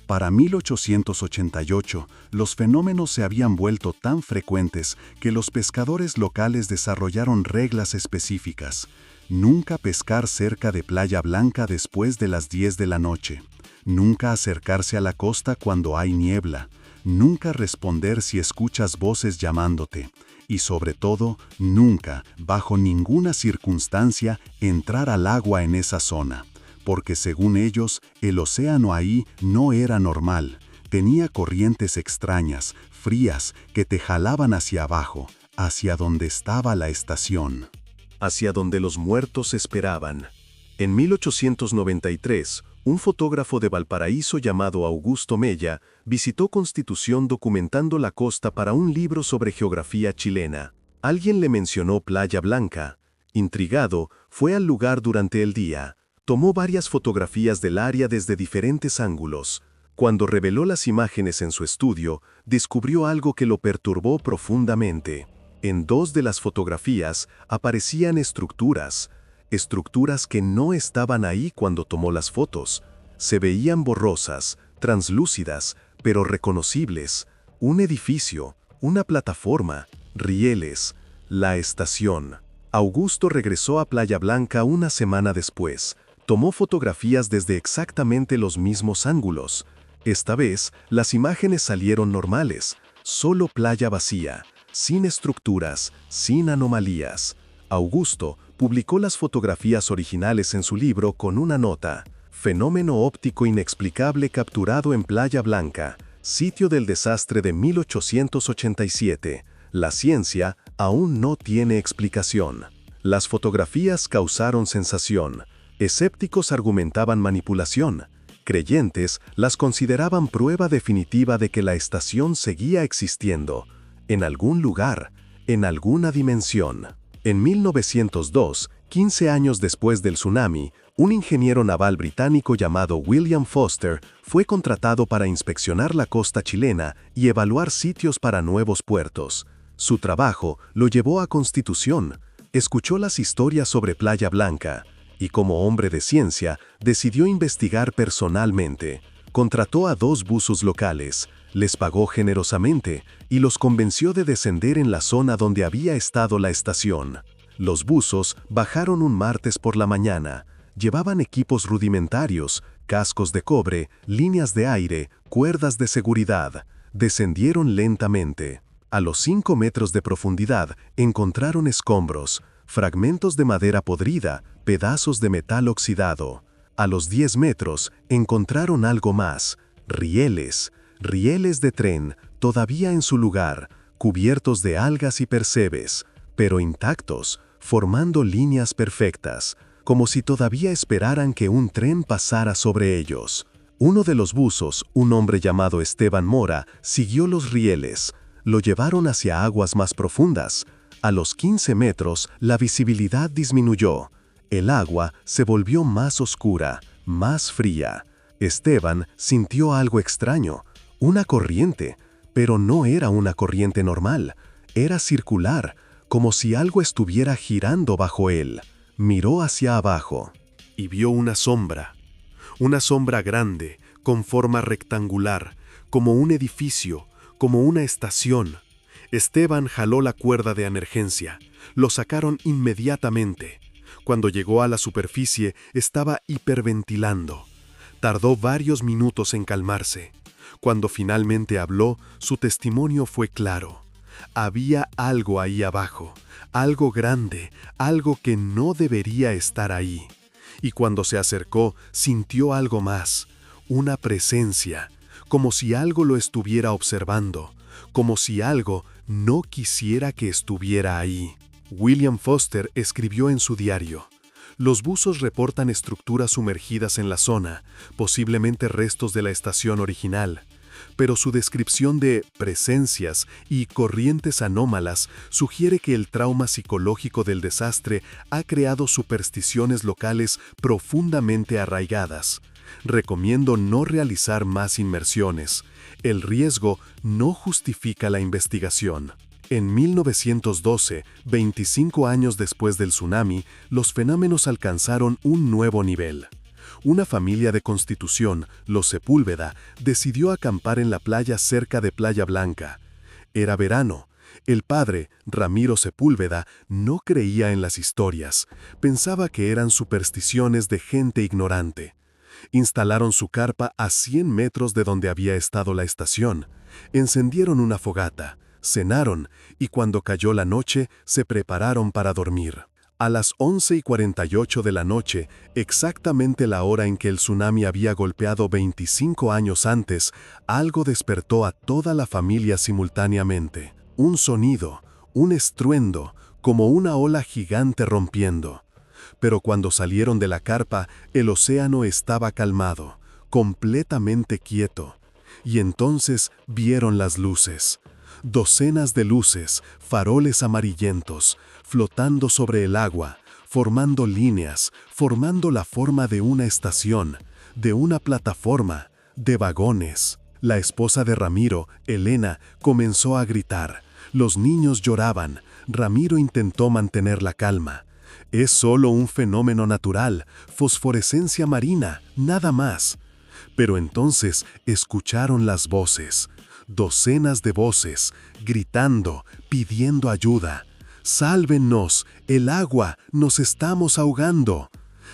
Para 1888, los fenómenos se habían vuelto tan frecuentes que los pescadores locales desarrollaron reglas específicas. Nunca pescar cerca de Playa Blanca después de las 10 de la noche. Nunca acercarse a la costa cuando hay niebla. Nunca responder si escuchas voces llamándote. Y sobre todo, nunca, bajo ninguna circunstancia, entrar al agua en esa zona. Porque según ellos, el océano ahí no era normal. Tenía corrientes extrañas, frías, que te jalaban hacia abajo, hacia donde estaba la estación. Hacia donde los muertos esperaban. En 1893, un fotógrafo de Valparaíso llamado Augusto Mella visitó Constitución documentando la costa para un libro sobre geografía chilena. Alguien le mencionó Playa Blanca. Intrigado, fue al lugar durante el día. Tomó varias fotografías del área desde diferentes ángulos. Cuando reveló las imágenes en su estudio, descubrió algo que lo perturbó profundamente. En 2 de las fotografías aparecían estructuras que no estaban ahí cuando tomó las fotos. Se veían borrosas, translúcidas, pero reconocibles. Un edificio, una plataforma, rieles, la estación. Augusto regresó a Playa Blanca una semana después. Tomó fotografías desde exactamente los mismos ángulos. Esta vez, las imágenes salieron normales, solo playa vacía, sin estructuras, sin anomalías. Augusto publicó las fotografías originales en su libro con una nota: fenómeno óptico inexplicable capturado en Playa Blanca, sitio del desastre de 1887. La ciencia aún no tiene explicación. Las fotografías causaron sensación. Escépticos argumentaban manipulación. Creyentes las consideraban prueba definitiva de que la estación seguía existiendo, en algún lugar, en alguna dimensión. En 1902, 15 años después del tsunami, un ingeniero naval británico llamado William Foster fue contratado para inspeccionar la costa chilena y evaluar sitios para nuevos puertos. Su trabajo lo llevó a Constitución, escuchó las historias sobre Playa Blanca y, como hombre de ciencia, decidió investigar personalmente. Contrató a 2 buzos locales, les pagó generosamente y los convenció de descender en la zona donde había estado la estación. Los buzos bajaron un martes por la mañana. Llevaban equipos rudimentarios, cascos de cobre, líneas de aire, cuerdas de seguridad. Descendieron lentamente. A los 5 metros de profundidad encontraron escombros, fragmentos de madera podrida, pedazos de metal oxidado. A los 10 metros encontraron algo más: rieles de tren, todavía en su lugar, cubiertos de algas y percebes, pero intactos, formando líneas perfectas, como si todavía esperaran que un tren pasara sobre ellos. Uno de los buzos, un hombre llamado Esteban Mora, siguió los rieles. Lo llevaron hacia aguas más profundas. A los 15 metros, la visibilidad disminuyó. El agua se volvió más oscura, más fría. Esteban sintió algo extraño. Una corriente, pero no era una corriente normal. Era circular, como si algo estuviera girando bajo él. Miró hacia abajo y vio una sombra grande, con forma rectangular, como un edificio, como una estación. Esteban jaló la cuerda de emergencia. Lo sacaron inmediatamente. Cuando llegó a la superficie, estaba hiperventilando. Tardó varios minutos en calmarse. Cuando finalmente habló, su testimonio fue claro. Había algo ahí abajo, algo grande, algo que no debería estar ahí. Y cuando se acercó, sintió algo más, una presencia, como si algo lo estuviera observando, como si algo no quisiera que estuviera ahí. William Foster escribió en su diario: los buzos reportan estructuras sumergidas en la zona, posiblemente restos de la estación original, pero su descripción de presencias y corrientes anómalas sugiere que el trauma psicológico del desastre ha creado supersticiones locales profundamente arraigadas. Recomiendo no realizar más inmersiones. El riesgo no justifica la investigación. En 1912, 25 años después del tsunami, los fenómenos alcanzaron un nuevo nivel. Una familia de Constitución, los Sepúlveda, decidió acampar en la playa cerca de Playa Blanca. Era verano. El padre, Ramiro Sepúlveda, no creía en las historias. Pensaba que eran supersticiones de gente ignorante. Instalaron su carpa a 100 metros de donde había estado la estación. Encendieron una fogata, cenaron y cuando cayó la noche se prepararon para dormir. A las 11:48 de la noche, exactamente la hora en que el tsunami había golpeado 25 años antes, algo despertó a toda la familia simultáneamente. Un sonido, un estruendo, como una ola gigante rompiendo. Pero cuando salieron de la carpa, el océano estaba calmado, completamente quieto. Y entonces vieron las luces. Docenas de luces, faroles amarillentos, flotando sobre el agua, formando líneas, formando la forma de una estación, de una plataforma, de vagones. La esposa de Ramiro, Elena, comenzó a gritar. Los niños lloraban. Ramiro intentó mantener la calma. Es solo un fenómeno natural, fosforescencia marina, nada más. Pero entonces escucharon las voces. Docenas de voces, gritando, pidiendo ayuda. ¡Sálvennos! ¡El agua! ¡Nos estamos ahogando!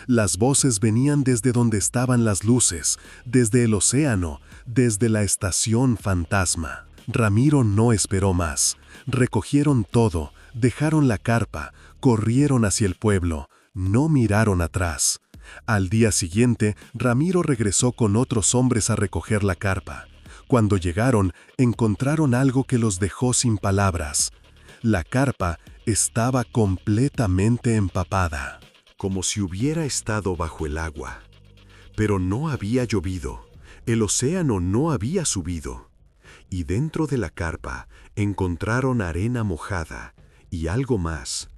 Las voces venían desde donde estaban las luces, desde el océano, desde la estación fantasma. Ramiro no esperó más. Recogieron todo, Dejaron la carpa, corrieron hacia el pueblo, no miraron atrás. Al día siguiente, Ramiro regresó con otros hombres a recoger la carpa. Cuando llegaron, encontraron algo que los dejó sin palabras. La carpa estaba completamente empapada, como si hubiera estado bajo el agua. Pero no había llovido, el océano no había subido. Y dentro de la carpa encontraron arena mojada y algo más,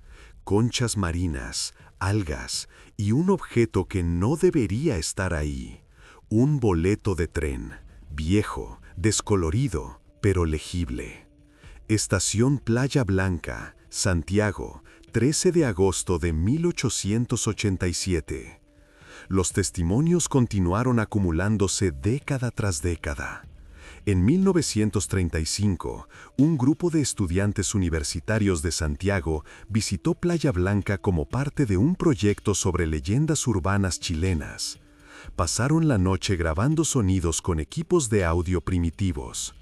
conchas marinas, algas y un objeto que no debería estar ahí, un boleto de tren, viejo, descolorido, pero legible. Estación Playa Blanca, Santiago, 13 de agosto de 1887. Los testimonios continuaron acumulándose década tras década. En 1935, un grupo de estudiantes universitarios de Santiago visitó Playa Blanca como parte de un proyecto sobre leyendas urbanas chilenas. Pasaron la noche grabando sonidos con equipos de audio primitivos.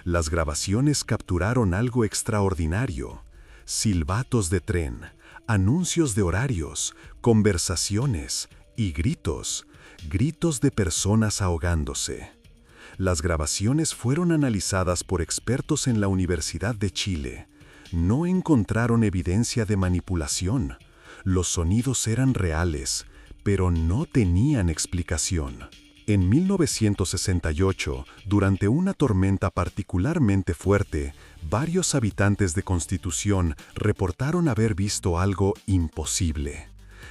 Las grabaciones capturaron algo extraordinario: silbatos de tren, anuncios de horarios, conversaciones y gritos de personas ahogándose. Las grabaciones fueron analizadas por expertos en la Universidad de Chile. No encontraron evidencia de manipulación. Los sonidos eran reales, pero no tenían explicación. En 1968, durante una tormenta particularmente fuerte, varios habitantes de Constitución reportaron haber visto algo imposible.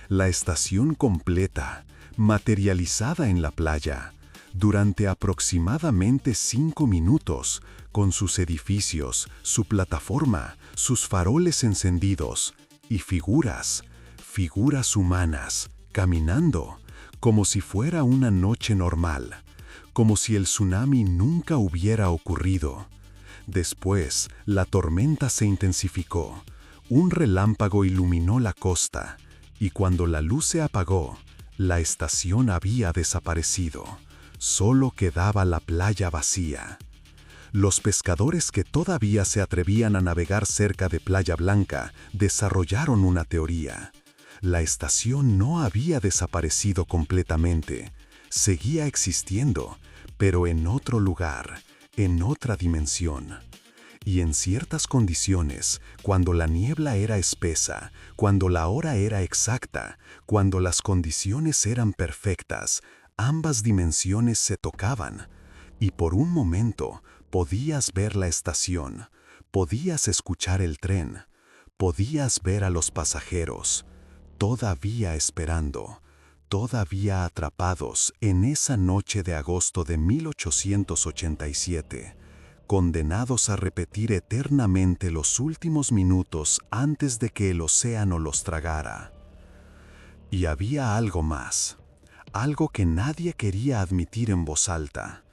La estación completa, materializada en la playa, durante aproximadamente 5 minutos, con sus edificios, su plataforma, sus faroles encendidos y figuras humanas, caminando, como si fuera una noche normal, como si el tsunami nunca hubiera ocurrido. Después, la tormenta se intensificó, un relámpago iluminó la costa, y cuando la luz se apagó, la estación había desaparecido. Solo quedaba la playa vacía. Los pescadores que todavía se atrevían a navegar cerca de Playa Blanca desarrollaron una teoría. La estación no había desaparecido completamente, seguía existiendo, pero en otro lugar, en otra dimensión. Y en ciertas condiciones, cuando la niebla era espesa, cuando la hora era exacta, cuando las condiciones eran perfectas, ambas dimensiones se tocaban, y por un momento podías ver la estación, podías escuchar el tren, podías ver a los pasajeros, todavía esperando, todavía atrapados en esa noche de agosto de 1887, condenados a repetir eternamente los últimos minutos antes de que el océano los tragara. Y había algo más. Algo que nadie quería admitir en voz alta.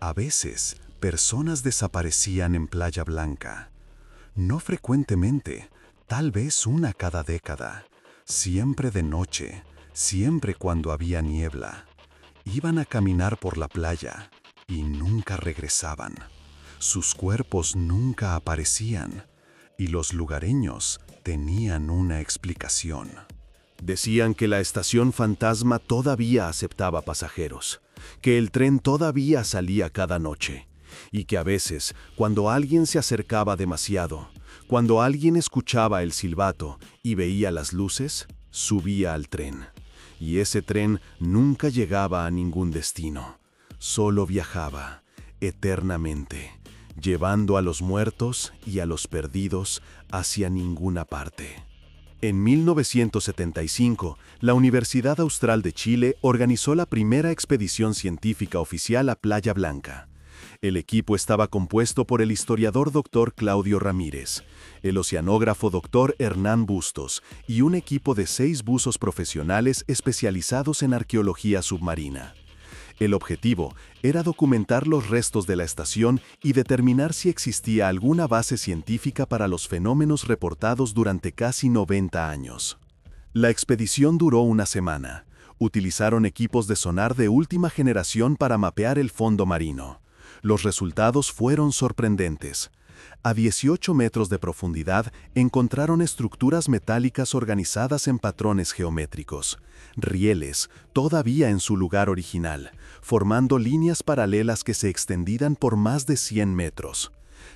A veces, personas desaparecían en Playa Blanca. No frecuentemente, tal vez una cada década. Siempre de noche, siempre cuando había niebla. Iban a caminar por la playa y nunca regresaban. Sus cuerpos nunca aparecían y los lugareños tenían una explicación. Decían que la estación fantasma todavía aceptaba pasajeros, que el tren todavía salía cada noche, y que a veces, cuando alguien se acercaba demasiado, cuando alguien escuchaba el silbato y veía las luces, subía al tren. Y ese tren nunca llegaba a ningún destino, solo viajaba eternamente, llevando a los muertos y a los perdidos hacia ninguna parte. En 1975, la Universidad Austral de Chile organizó la primera expedición científica oficial a Playa Blanca. El equipo estaba compuesto por el historiador Dr. Claudio Ramírez, el oceanógrafo Dr. Hernán Bustos y un equipo de 6 buzos profesionales especializados en arqueología submarina. El objetivo era documentar los restos de la estación y determinar si existía alguna base científica para los fenómenos reportados durante casi 90 años. La expedición duró una semana. Utilizaron equipos de sonar de última generación para mapear el fondo marino. Los resultados fueron sorprendentes. A 18 metros de profundidad encontraron estructuras metálicas organizadas en patrones geométricos, rieles, todavía en su lugar original, formando líneas paralelas que se extendían por más de 100 metros.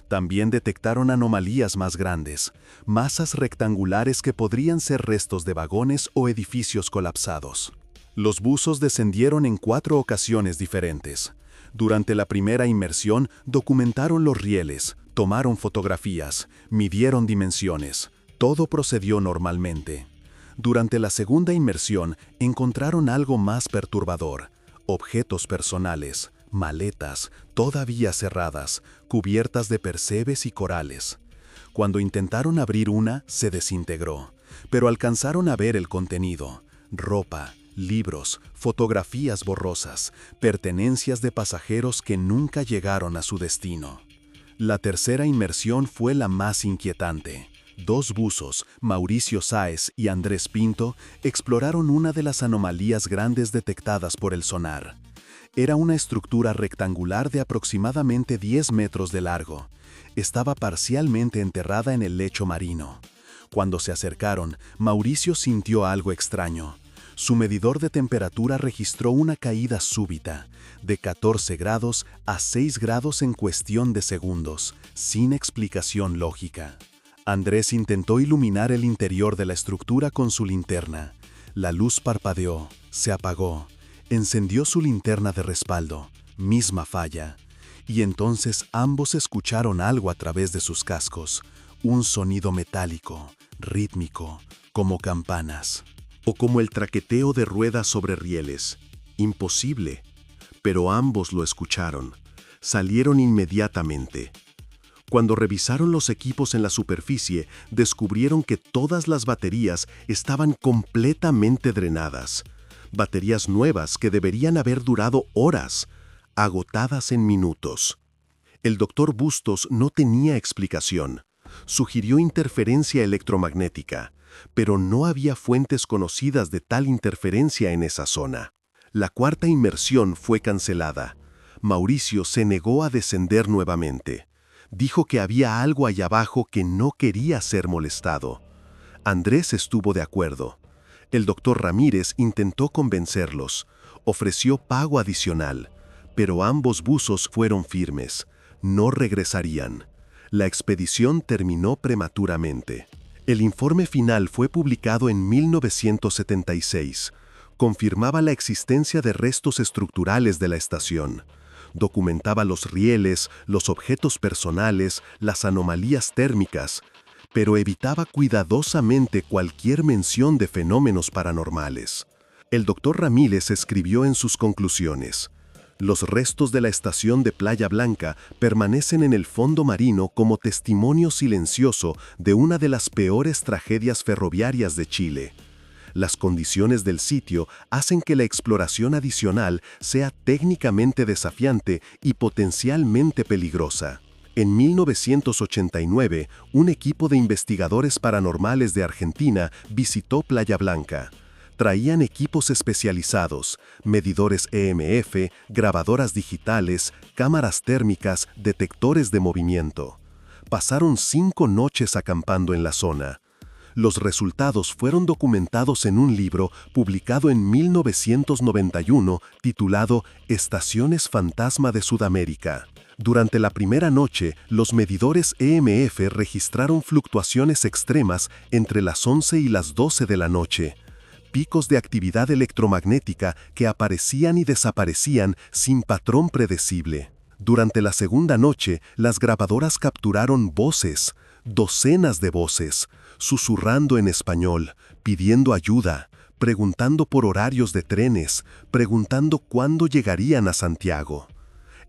También detectaron anomalías más grandes, masas rectangulares que podrían ser restos de vagones o edificios colapsados. Los buzos descendieron en 4 ocasiones diferentes. Durante la primera inmersión documentaron los rieles, tomaron fotografías, midieron dimensiones. Todo procedió normalmente. Durante la segunda inmersión encontraron algo más perturbador: objetos personales, maletas, todavía cerradas, cubiertas de percebes y corales. Cuando intentaron abrir una, se desintegró, pero alcanzaron a ver el contenido: ropa, libros, fotografías borrosas, pertenencias de pasajeros que nunca llegaron a su destino. La tercera inmersión fue la más inquietante. 2 buzos, Mauricio Sáez y Andrés Pinto, exploraron una de las anomalías grandes detectadas por el sonar. Era una estructura rectangular de aproximadamente 10 metros de largo. Estaba parcialmente enterrada en el lecho marino. Cuando se acercaron, Mauricio sintió algo extraño. Su medidor de temperatura registró una caída súbita, de 14 grados a 6 grados en cuestión de segundos, sin explicación lógica. Andrés intentó iluminar el interior de la estructura con su linterna. La luz parpadeó, se apagó. Encendió su linterna de respaldo, misma falla. Y entonces ambos escucharon algo a través de sus cascos, un sonido metálico, rítmico, como campanas. O como el traqueteo de ruedas sobre rieles. Imposible. Pero ambos lo escucharon. Salieron inmediatamente. Cuando revisaron los equipos en la superficie, descubrieron que todas las baterías estaban completamente drenadas. Baterías nuevas que deberían haber durado horas, agotadas en minutos. El doctor Bustos no tenía explicación. Sugirió interferencia electromagnética, pero no había fuentes conocidas de tal interferencia en esa zona. La cuarta inmersión fue cancelada. Mauricio se negó a descender nuevamente. Dijo que había algo allá abajo que no quería ser molestado. Andrés estuvo de acuerdo. El doctor Ramírez intentó convencerlos. Ofreció pago adicional, pero ambos buzos fueron firmes. No regresarían. La expedición terminó prematuramente. El informe final fue publicado en 1976. Confirmaba la existencia de restos estructurales de la estación. Documentaba los rieles, los objetos personales, las anomalías térmicas, pero evitaba cuidadosamente cualquier mención de fenómenos paranormales. El doctor Ramírez escribió en sus conclusiones: los restos de la estación de Playa Blanca permanecen en el fondo marino como testimonio silencioso de una de las peores tragedias ferroviarias de Chile. Las condiciones del sitio hacen que la exploración adicional sea técnicamente desafiante y potencialmente peligrosa. En 1989, un equipo de investigadores paranormales de Argentina visitó Playa Blanca. Traían equipos especializados, medidores EMF, grabadoras digitales, cámaras térmicas, detectores de movimiento. Pasaron 5 noches acampando en la zona. Los resultados fueron documentados en un libro publicado en 1991 titulado Estaciones Fantasma de Sudamérica. Durante la primera noche, los medidores EMF registraron fluctuaciones extremas entre las 11 y las 12 de la noche. Picos de actividad electromagnética que aparecían y desaparecían sin patrón predecible. Durante la segunda noche, las grabadoras capturaron voces, docenas de voces, susurrando en español, pidiendo ayuda, preguntando por horarios de trenes, preguntando cuándo llegarían a Santiago.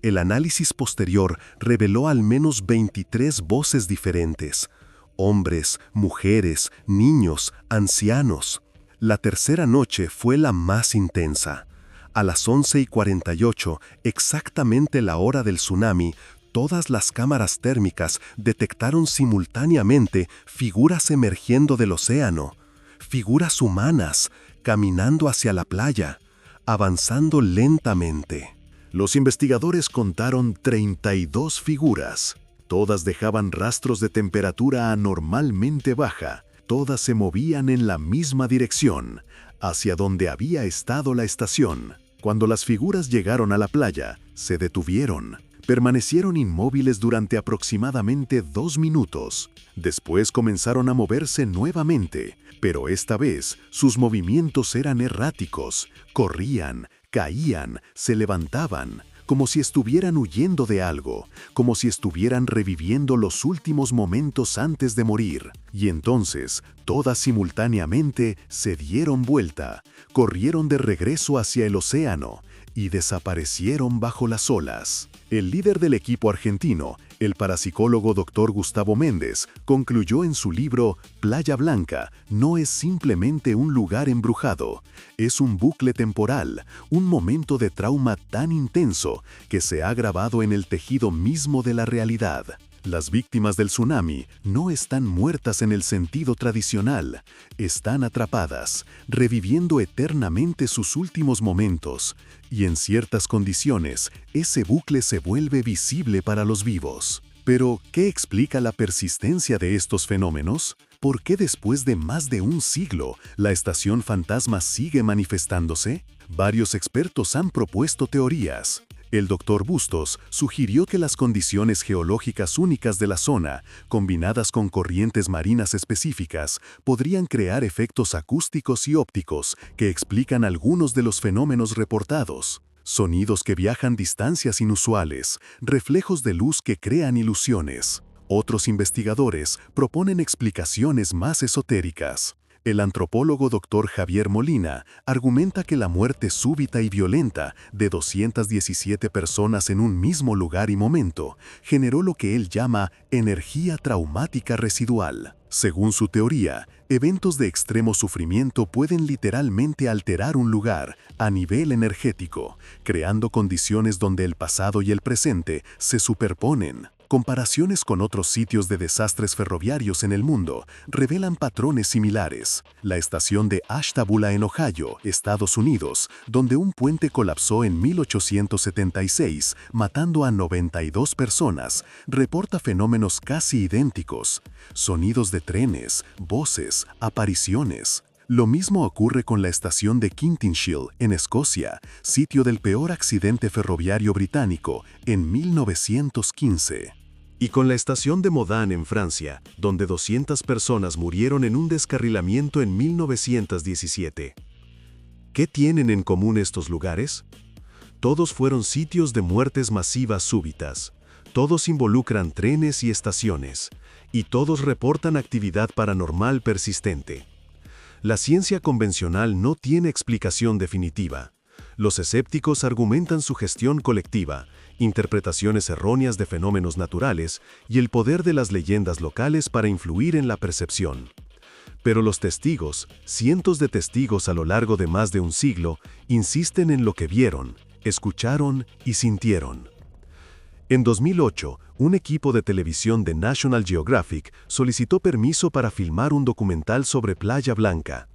El análisis posterior reveló al menos 23 voces diferentes: hombres, mujeres, niños, ancianos. La tercera noche fue la más intensa. A las 11:48, exactamente la hora del tsunami, todas las cámaras térmicas detectaron simultáneamente figuras emergiendo del océano, figuras humanas, caminando hacia la playa, avanzando lentamente. Los investigadores contaron 32 figuras. Todas dejaban rastros de temperatura anormalmente baja. Todas se movían en la misma dirección, hacia donde había estado la estación. Cuando las figuras llegaron a la playa, se detuvieron. Permanecieron inmóviles durante aproximadamente 2 minutos. Después comenzaron a moverse nuevamente, pero esta vez sus movimientos eran erráticos. Corrían, caían, se levantaban, como si estuvieran huyendo de algo, como si estuvieran reviviendo los últimos momentos antes de morir. Y entonces, todas simultáneamente se dieron vuelta, corrieron de regreso hacia el océano y desaparecieron bajo las olas. El líder del equipo argentino, el parapsicólogo Dr. Gustavo Méndez, concluyó en su libro Playa Blanca, no es simplemente un lugar embrujado, es un bucle temporal, un momento de trauma tan intenso que se ha grabado en el tejido mismo de la realidad. Las víctimas del tsunami no están muertas en el sentido tradicional, están atrapadas, reviviendo eternamente sus últimos momentos, y en ciertas condiciones, ese bucle se vuelve visible para los vivos. Pero, ¿qué explica la persistencia de estos fenómenos? ¿Por qué después de más de un siglo, la estación fantasma sigue manifestándose? Varios expertos han propuesto teorías. El Dr. Bustos sugirió que las condiciones geológicas únicas de la zona, combinadas con corrientes marinas específicas, podrían crear efectos acústicos y ópticos que explican algunos de los fenómenos reportados. Sonidos que viajan distancias inusuales, reflejos de luz que crean ilusiones. Otros investigadores proponen explicaciones más esotéricas. El antropólogo Dr. Javier Molina argumenta que la muerte súbita y violenta de 217 personas en un mismo lugar y momento generó lo que él llama energía traumática residual. Según su teoría, eventos de extremo sufrimiento pueden literalmente alterar un lugar a nivel energético, creando condiciones donde el pasado y el presente se superponen. Comparaciones con otros sitios de desastres ferroviarios en el mundo revelan patrones similares. La estación de Ashtabula en Ohio, Estados Unidos, donde un puente colapsó en 1876, matando a 92 personas, reporta fenómenos casi idénticos. Sonidos de trenes, voces, apariciones. Lo mismo ocurre con la estación de Kentinshill, en Escocia, sitio del peor accidente ferroviario británico en 1915. Y con la estación de Modane en Francia, donde 200 personas murieron en un descarrilamiento en 1917. ¿Qué tienen en común estos lugares? Todos fueron sitios de muertes masivas súbitas. Todos involucran trenes y estaciones. Y todos reportan actividad paranormal persistente. La ciencia convencional no tiene explicación definitiva. Los escépticos argumentan sugestión colectiva, interpretaciones erróneas de fenómenos naturales y el poder de las leyendas locales para influir en la percepción. Pero los testigos, cientos de testigos a lo largo de más de un siglo, insisten en lo que vieron, escucharon y sintieron. En 2008, un equipo de televisión de National Geographic solicitó permiso para filmar un documental sobre Playa Blanca.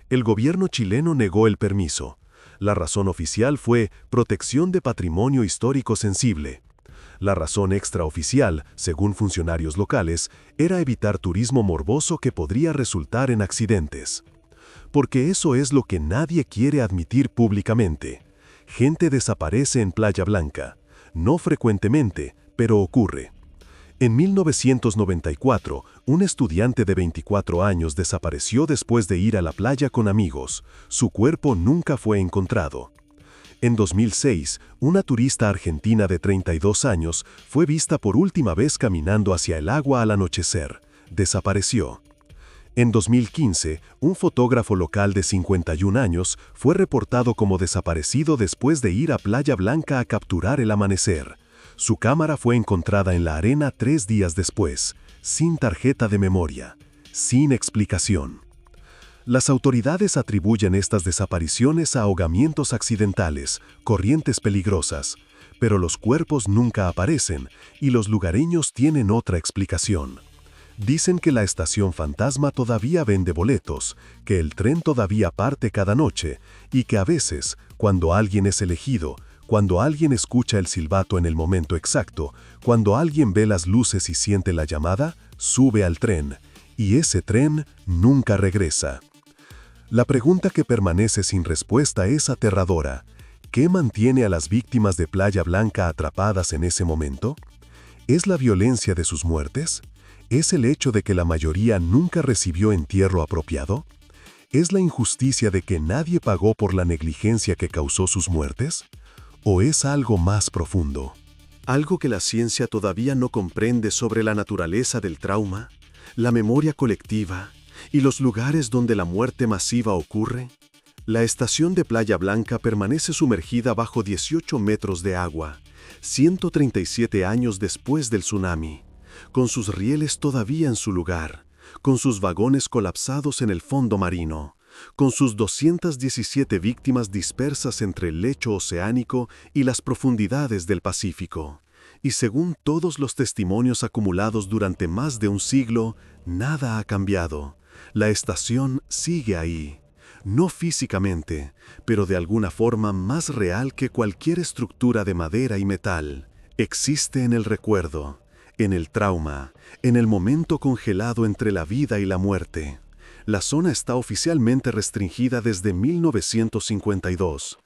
El gobierno chileno negó el permiso. La razón oficial fue protección de patrimonio histórico sensible. La razón extraoficial, según funcionarios locales, era evitar turismo morboso que podría resultar en accidentes. Porque eso es lo que nadie quiere admitir públicamente. Gente desaparece en Playa Blanca. No frecuentemente, pero ocurre. En 1994, un estudiante de 24 años desapareció después de ir a la playa con amigos. Su cuerpo nunca fue encontrado. En 2006, una turista argentina de 32 años fue vista por última vez caminando hacia el agua al anochecer. Desapareció. En 2015, un fotógrafo local de 51 años fue reportado como desaparecido después de ir a Playa Blanca a capturar el amanecer. Su cámara fue encontrada en la arena 3 días después, sin tarjeta de memoria, sin explicación. Las autoridades atribuyen estas desapariciones a ahogamientos accidentales, corrientes peligrosas, pero los cuerpos nunca aparecen y los lugareños tienen otra explicación. Dicen que la estación fantasma todavía vende boletos, que el tren todavía parte cada noche y que a veces, cuando alguien es elegido, Cuando alguien escucha el silbato en el momento exacto, cuando alguien ve las luces y siente la llamada, sube al tren, y ese tren nunca regresa. La pregunta que permanece sin respuesta es aterradora. ¿Qué mantiene a las víctimas de Playa Blanca atrapadas en ese momento? ¿Es la violencia de sus muertes? ¿Es el hecho de que la mayoría nunca recibió entierro apropiado? ¿Es la injusticia de que nadie pagó por la negligencia que causó sus muertes? ¿O es algo más profundo? ¿Algo que la ciencia todavía no comprende sobre la naturaleza del trauma, la memoria colectiva y los lugares donde la muerte masiva ocurre? La estación de Playa Blanca permanece sumergida bajo 18 metros de agua, 137 años después del tsunami, con sus rieles todavía en su lugar, con sus vagones colapsados en el fondo marino, con sus 217 víctimas dispersas entre el lecho oceánico y las profundidades del Pacífico. Y según todos los testimonios acumulados durante más de un siglo, nada ha cambiado. La estación sigue ahí. No físicamente, pero de alguna forma más real que cualquier estructura de madera y metal. Existe en el recuerdo, en el trauma, en el momento congelado entre la vida y la muerte. La zona está oficialmente restringida desde 1952.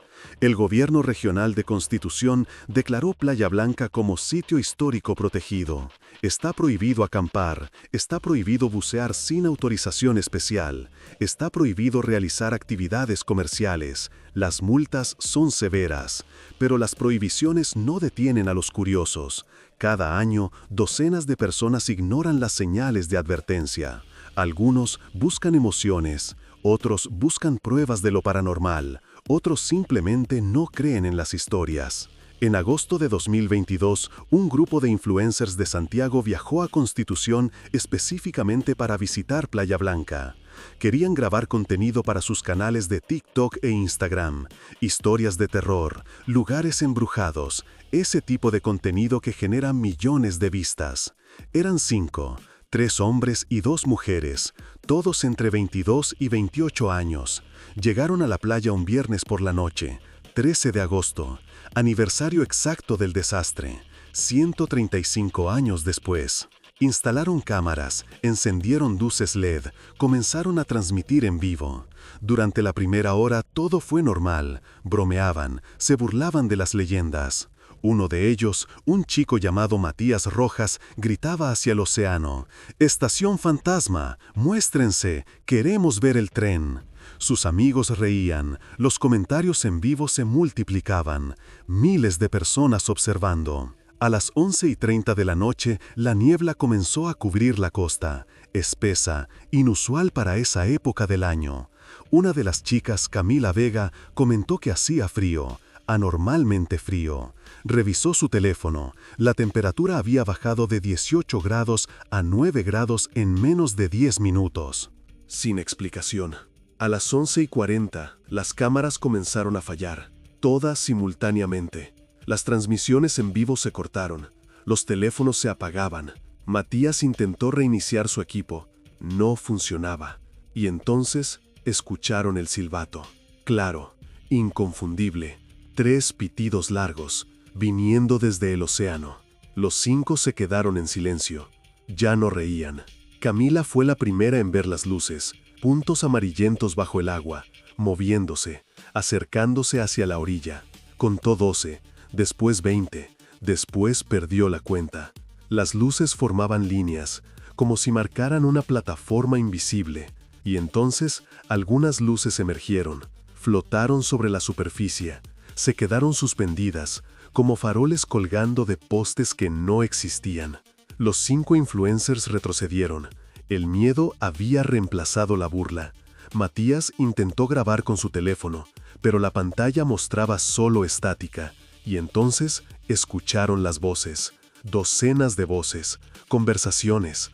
El gobierno regional de Constitución declaró Playa Blanca como sitio histórico protegido. Está prohibido acampar, está prohibido bucear sin autorización especial, está prohibido realizar actividades comerciales. Las multas son severas, pero las prohibiciones no detienen a los curiosos. Cada año, docenas de personas ignoran las señales de advertencia. Algunos buscan emociones, otros buscan pruebas de lo paranormal, otros simplemente no creen en las historias. En agosto de 2022, un grupo de influencers de Santiago viajó a Constitución específicamente para visitar Playa Blanca. Querían grabar contenido para sus canales de TikTok e Instagram, historias de terror, lugares embrujados, ese tipo de contenido que genera millones de vistas. Eran 5. 3 hombres y 2 mujeres, todos entre 22 y 28 años. Llegaron a la playa un viernes por la noche, 13 de agosto, aniversario exacto del desastre, 135 años después. Instalaron cámaras, encendieron luces LED, comenzaron a transmitir en vivo. Durante la primera hora todo fue normal, bromeaban, se burlaban de las leyendas. Uno de ellos, un chico llamado Matías Rojas, gritaba hacia el océano: «¡Estación fantasma! ¡Muéstrense! ¡Queremos ver el tren!». Sus amigos reían, los comentarios en vivo se multiplicaban, miles de personas observando. A las 11:30 de la noche, la niebla comenzó a cubrir la costa, espesa, inusual para esa época del año. Una de las chicas, Camila Vega, comentó que hacía frío, anormalmente frío. Revisó su teléfono. La temperatura había bajado de 18 grados a 9 grados en menos de 10 minutos. Sin explicación. A las 11:40, las cámaras comenzaron a fallar, todas simultáneamente. Las transmisiones en vivo se cortaron, los teléfonos se apagaban. Matías intentó reiniciar su equipo, no funcionaba. Y entonces escucharon el silbato. Claro, inconfundible, 3 pitidos largos, viniendo desde el océano. Los 5 se quedaron en silencio, ya no reían. Camila fue la primera en ver las luces, puntos amarillentos bajo el agua, moviéndose, acercándose hacia la orilla. Contó 12, después 20, después perdió la cuenta. Las luces formaban líneas, como si marcaran una plataforma invisible, y entonces algunas luces emergieron, flotaron sobre la superficie, se quedaron suspendidas, como faroles colgando de postes que no existían. Los 5 influencers retrocedieron. El miedo había reemplazado la burla. Matías intentó grabar con su teléfono, pero la pantalla mostraba solo estática, y entonces escucharon las voces. Docenas de voces, conversaciones.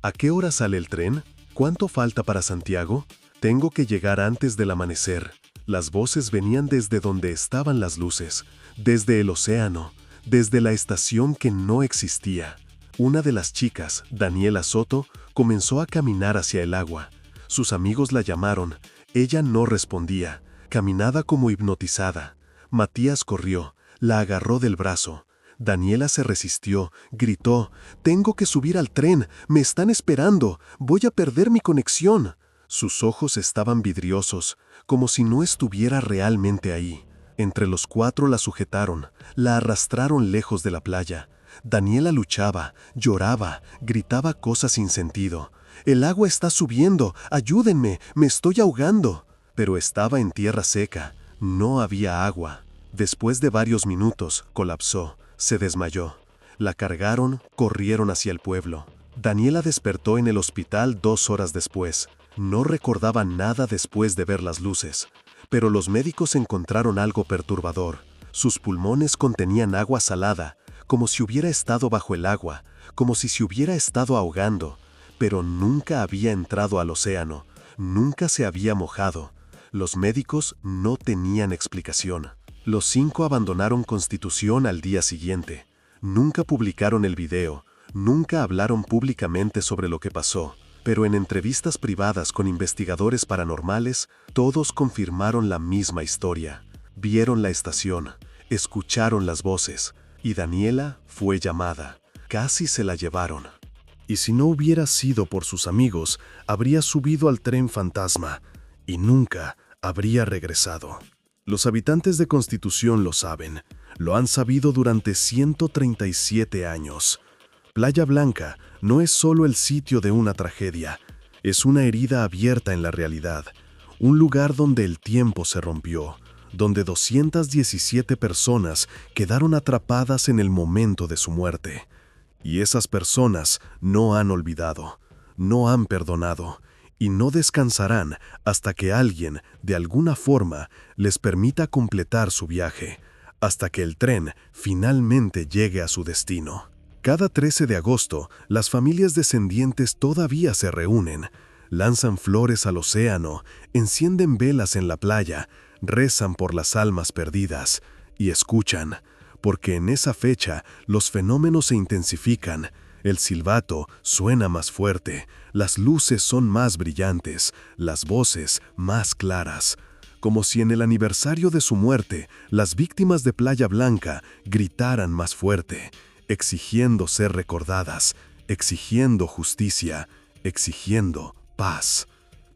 ¿A qué hora sale el tren? ¿Cuánto falta para Santiago? Tengo que llegar antes del amanecer. Las voces venían desde donde estaban las luces, desde el océano, desde la estación que no existía. Una de las chicas, Daniela Soto, comenzó a caminar hacia el agua. Sus amigos la llamaron. Ella no respondía. Caminaba como hipnotizada. Matías corrió, la agarró del brazo. Daniela se resistió, gritó: «Tengo que subir al tren, me están esperando, voy a perder mi conexión». Sus ojos estaban vidriosos, como si no estuviera realmente ahí. Entre los cuatro la sujetaron, la arrastraron lejos de la playa. Daniela luchaba, lloraba, gritaba cosas sin sentido. «El agua está subiendo, ayúdenme, me estoy ahogando». Pero estaba en tierra seca, no había agua. Después de varios minutos, colapsó, se desmayó. La cargaron, corrieron hacia el pueblo. Daniela despertó en el hospital 2 horas después. No recordaba nada después de ver las luces. Pero los médicos encontraron algo perturbador. Sus pulmones contenían agua salada, como si hubiera estado bajo el agua, como si se hubiera estado ahogando. Pero nunca había entrado al océano, nunca se había mojado. Los médicos no tenían explicación. Los 5 abandonaron Constitución al día siguiente. Nunca publicaron el video, nunca hablaron públicamente sobre lo que pasó, pero en entrevistas privadas con investigadores paranormales, todos confirmaron la misma historia. Vieron la estación, escucharon las voces, y Daniela fue llamada. Casi se la llevaron. Y si no hubiera sido por sus amigos, habría subido al tren fantasma y nunca habría regresado. Los habitantes de Constitución lo saben, lo han sabido durante 137 años. Playa Blanca no es solo el sitio de una tragedia, es una herida abierta en la realidad, un lugar donde el tiempo se rompió, donde 217 personas quedaron atrapadas en el momento de su muerte. Y esas personas no han olvidado, no han perdonado, y no descansarán hasta que alguien, de alguna forma, les permita completar su viaje, hasta que el tren finalmente llegue a su destino. Cada 13 de agosto, las familias descendientes todavía se reúnen, lanzan flores al océano, encienden velas en la playa, rezan por las almas perdidas y escuchan, porque en esa fecha los fenómenos se intensifican. El silbato suena más fuerte, las luces son más brillantes, las voces más claras. Como si en el aniversario de su muerte, las víctimas de Playa Blanca gritaran más fuerte, exigiendo ser recordadas, exigiendo justicia, exigiendo paz.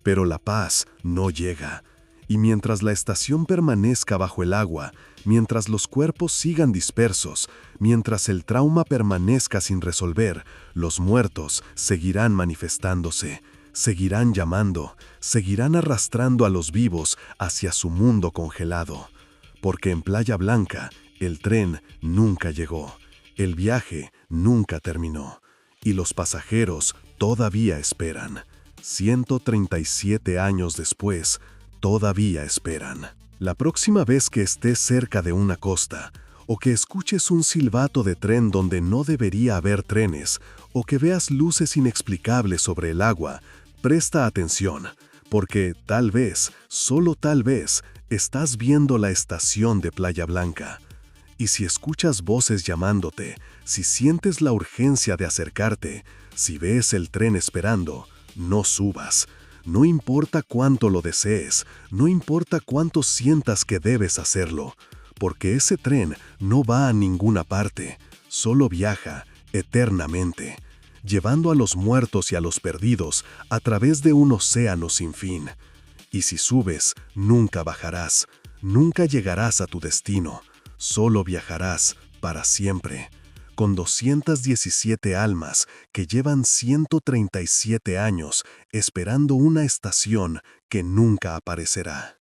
Pero la paz no llega. Y mientras la estación permanezca bajo el agua, mientras los cuerpos sigan dispersos, mientras el trauma permanezca sin resolver, los muertos seguirán manifestándose, seguirán llamando, seguirán arrastrando a los vivos hacia su mundo congelado. Porque en Playa Blanca, el tren nunca llegó, el viaje nunca terminó, y los pasajeros todavía esperan. 137 años después, todavía esperan. La próxima vez que estés cerca de una costa, o que escuches un silbato de tren donde no debería haber trenes, o que veas luces inexplicables sobre el agua, presta atención, porque tal vez, solo tal vez, estás viendo la estación de Playa Blanca. Y si escuchas voces llamándote, si sientes la urgencia de acercarte, si ves el tren esperando, no subas. No importa cuánto lo desees, no importa cuánto sientas que debes hacerlo, porque ese tren no va a ninguna parte, solo viaja eternamente, llevando a los muertos y a los perdidos a través de un océano sin fin. Y si subes, nunca bajarás, nunca llegarás a tu destino, solo viajarás para siempre, con 217 almas que llevan 137 años esperando una estación que nunca aparecerá.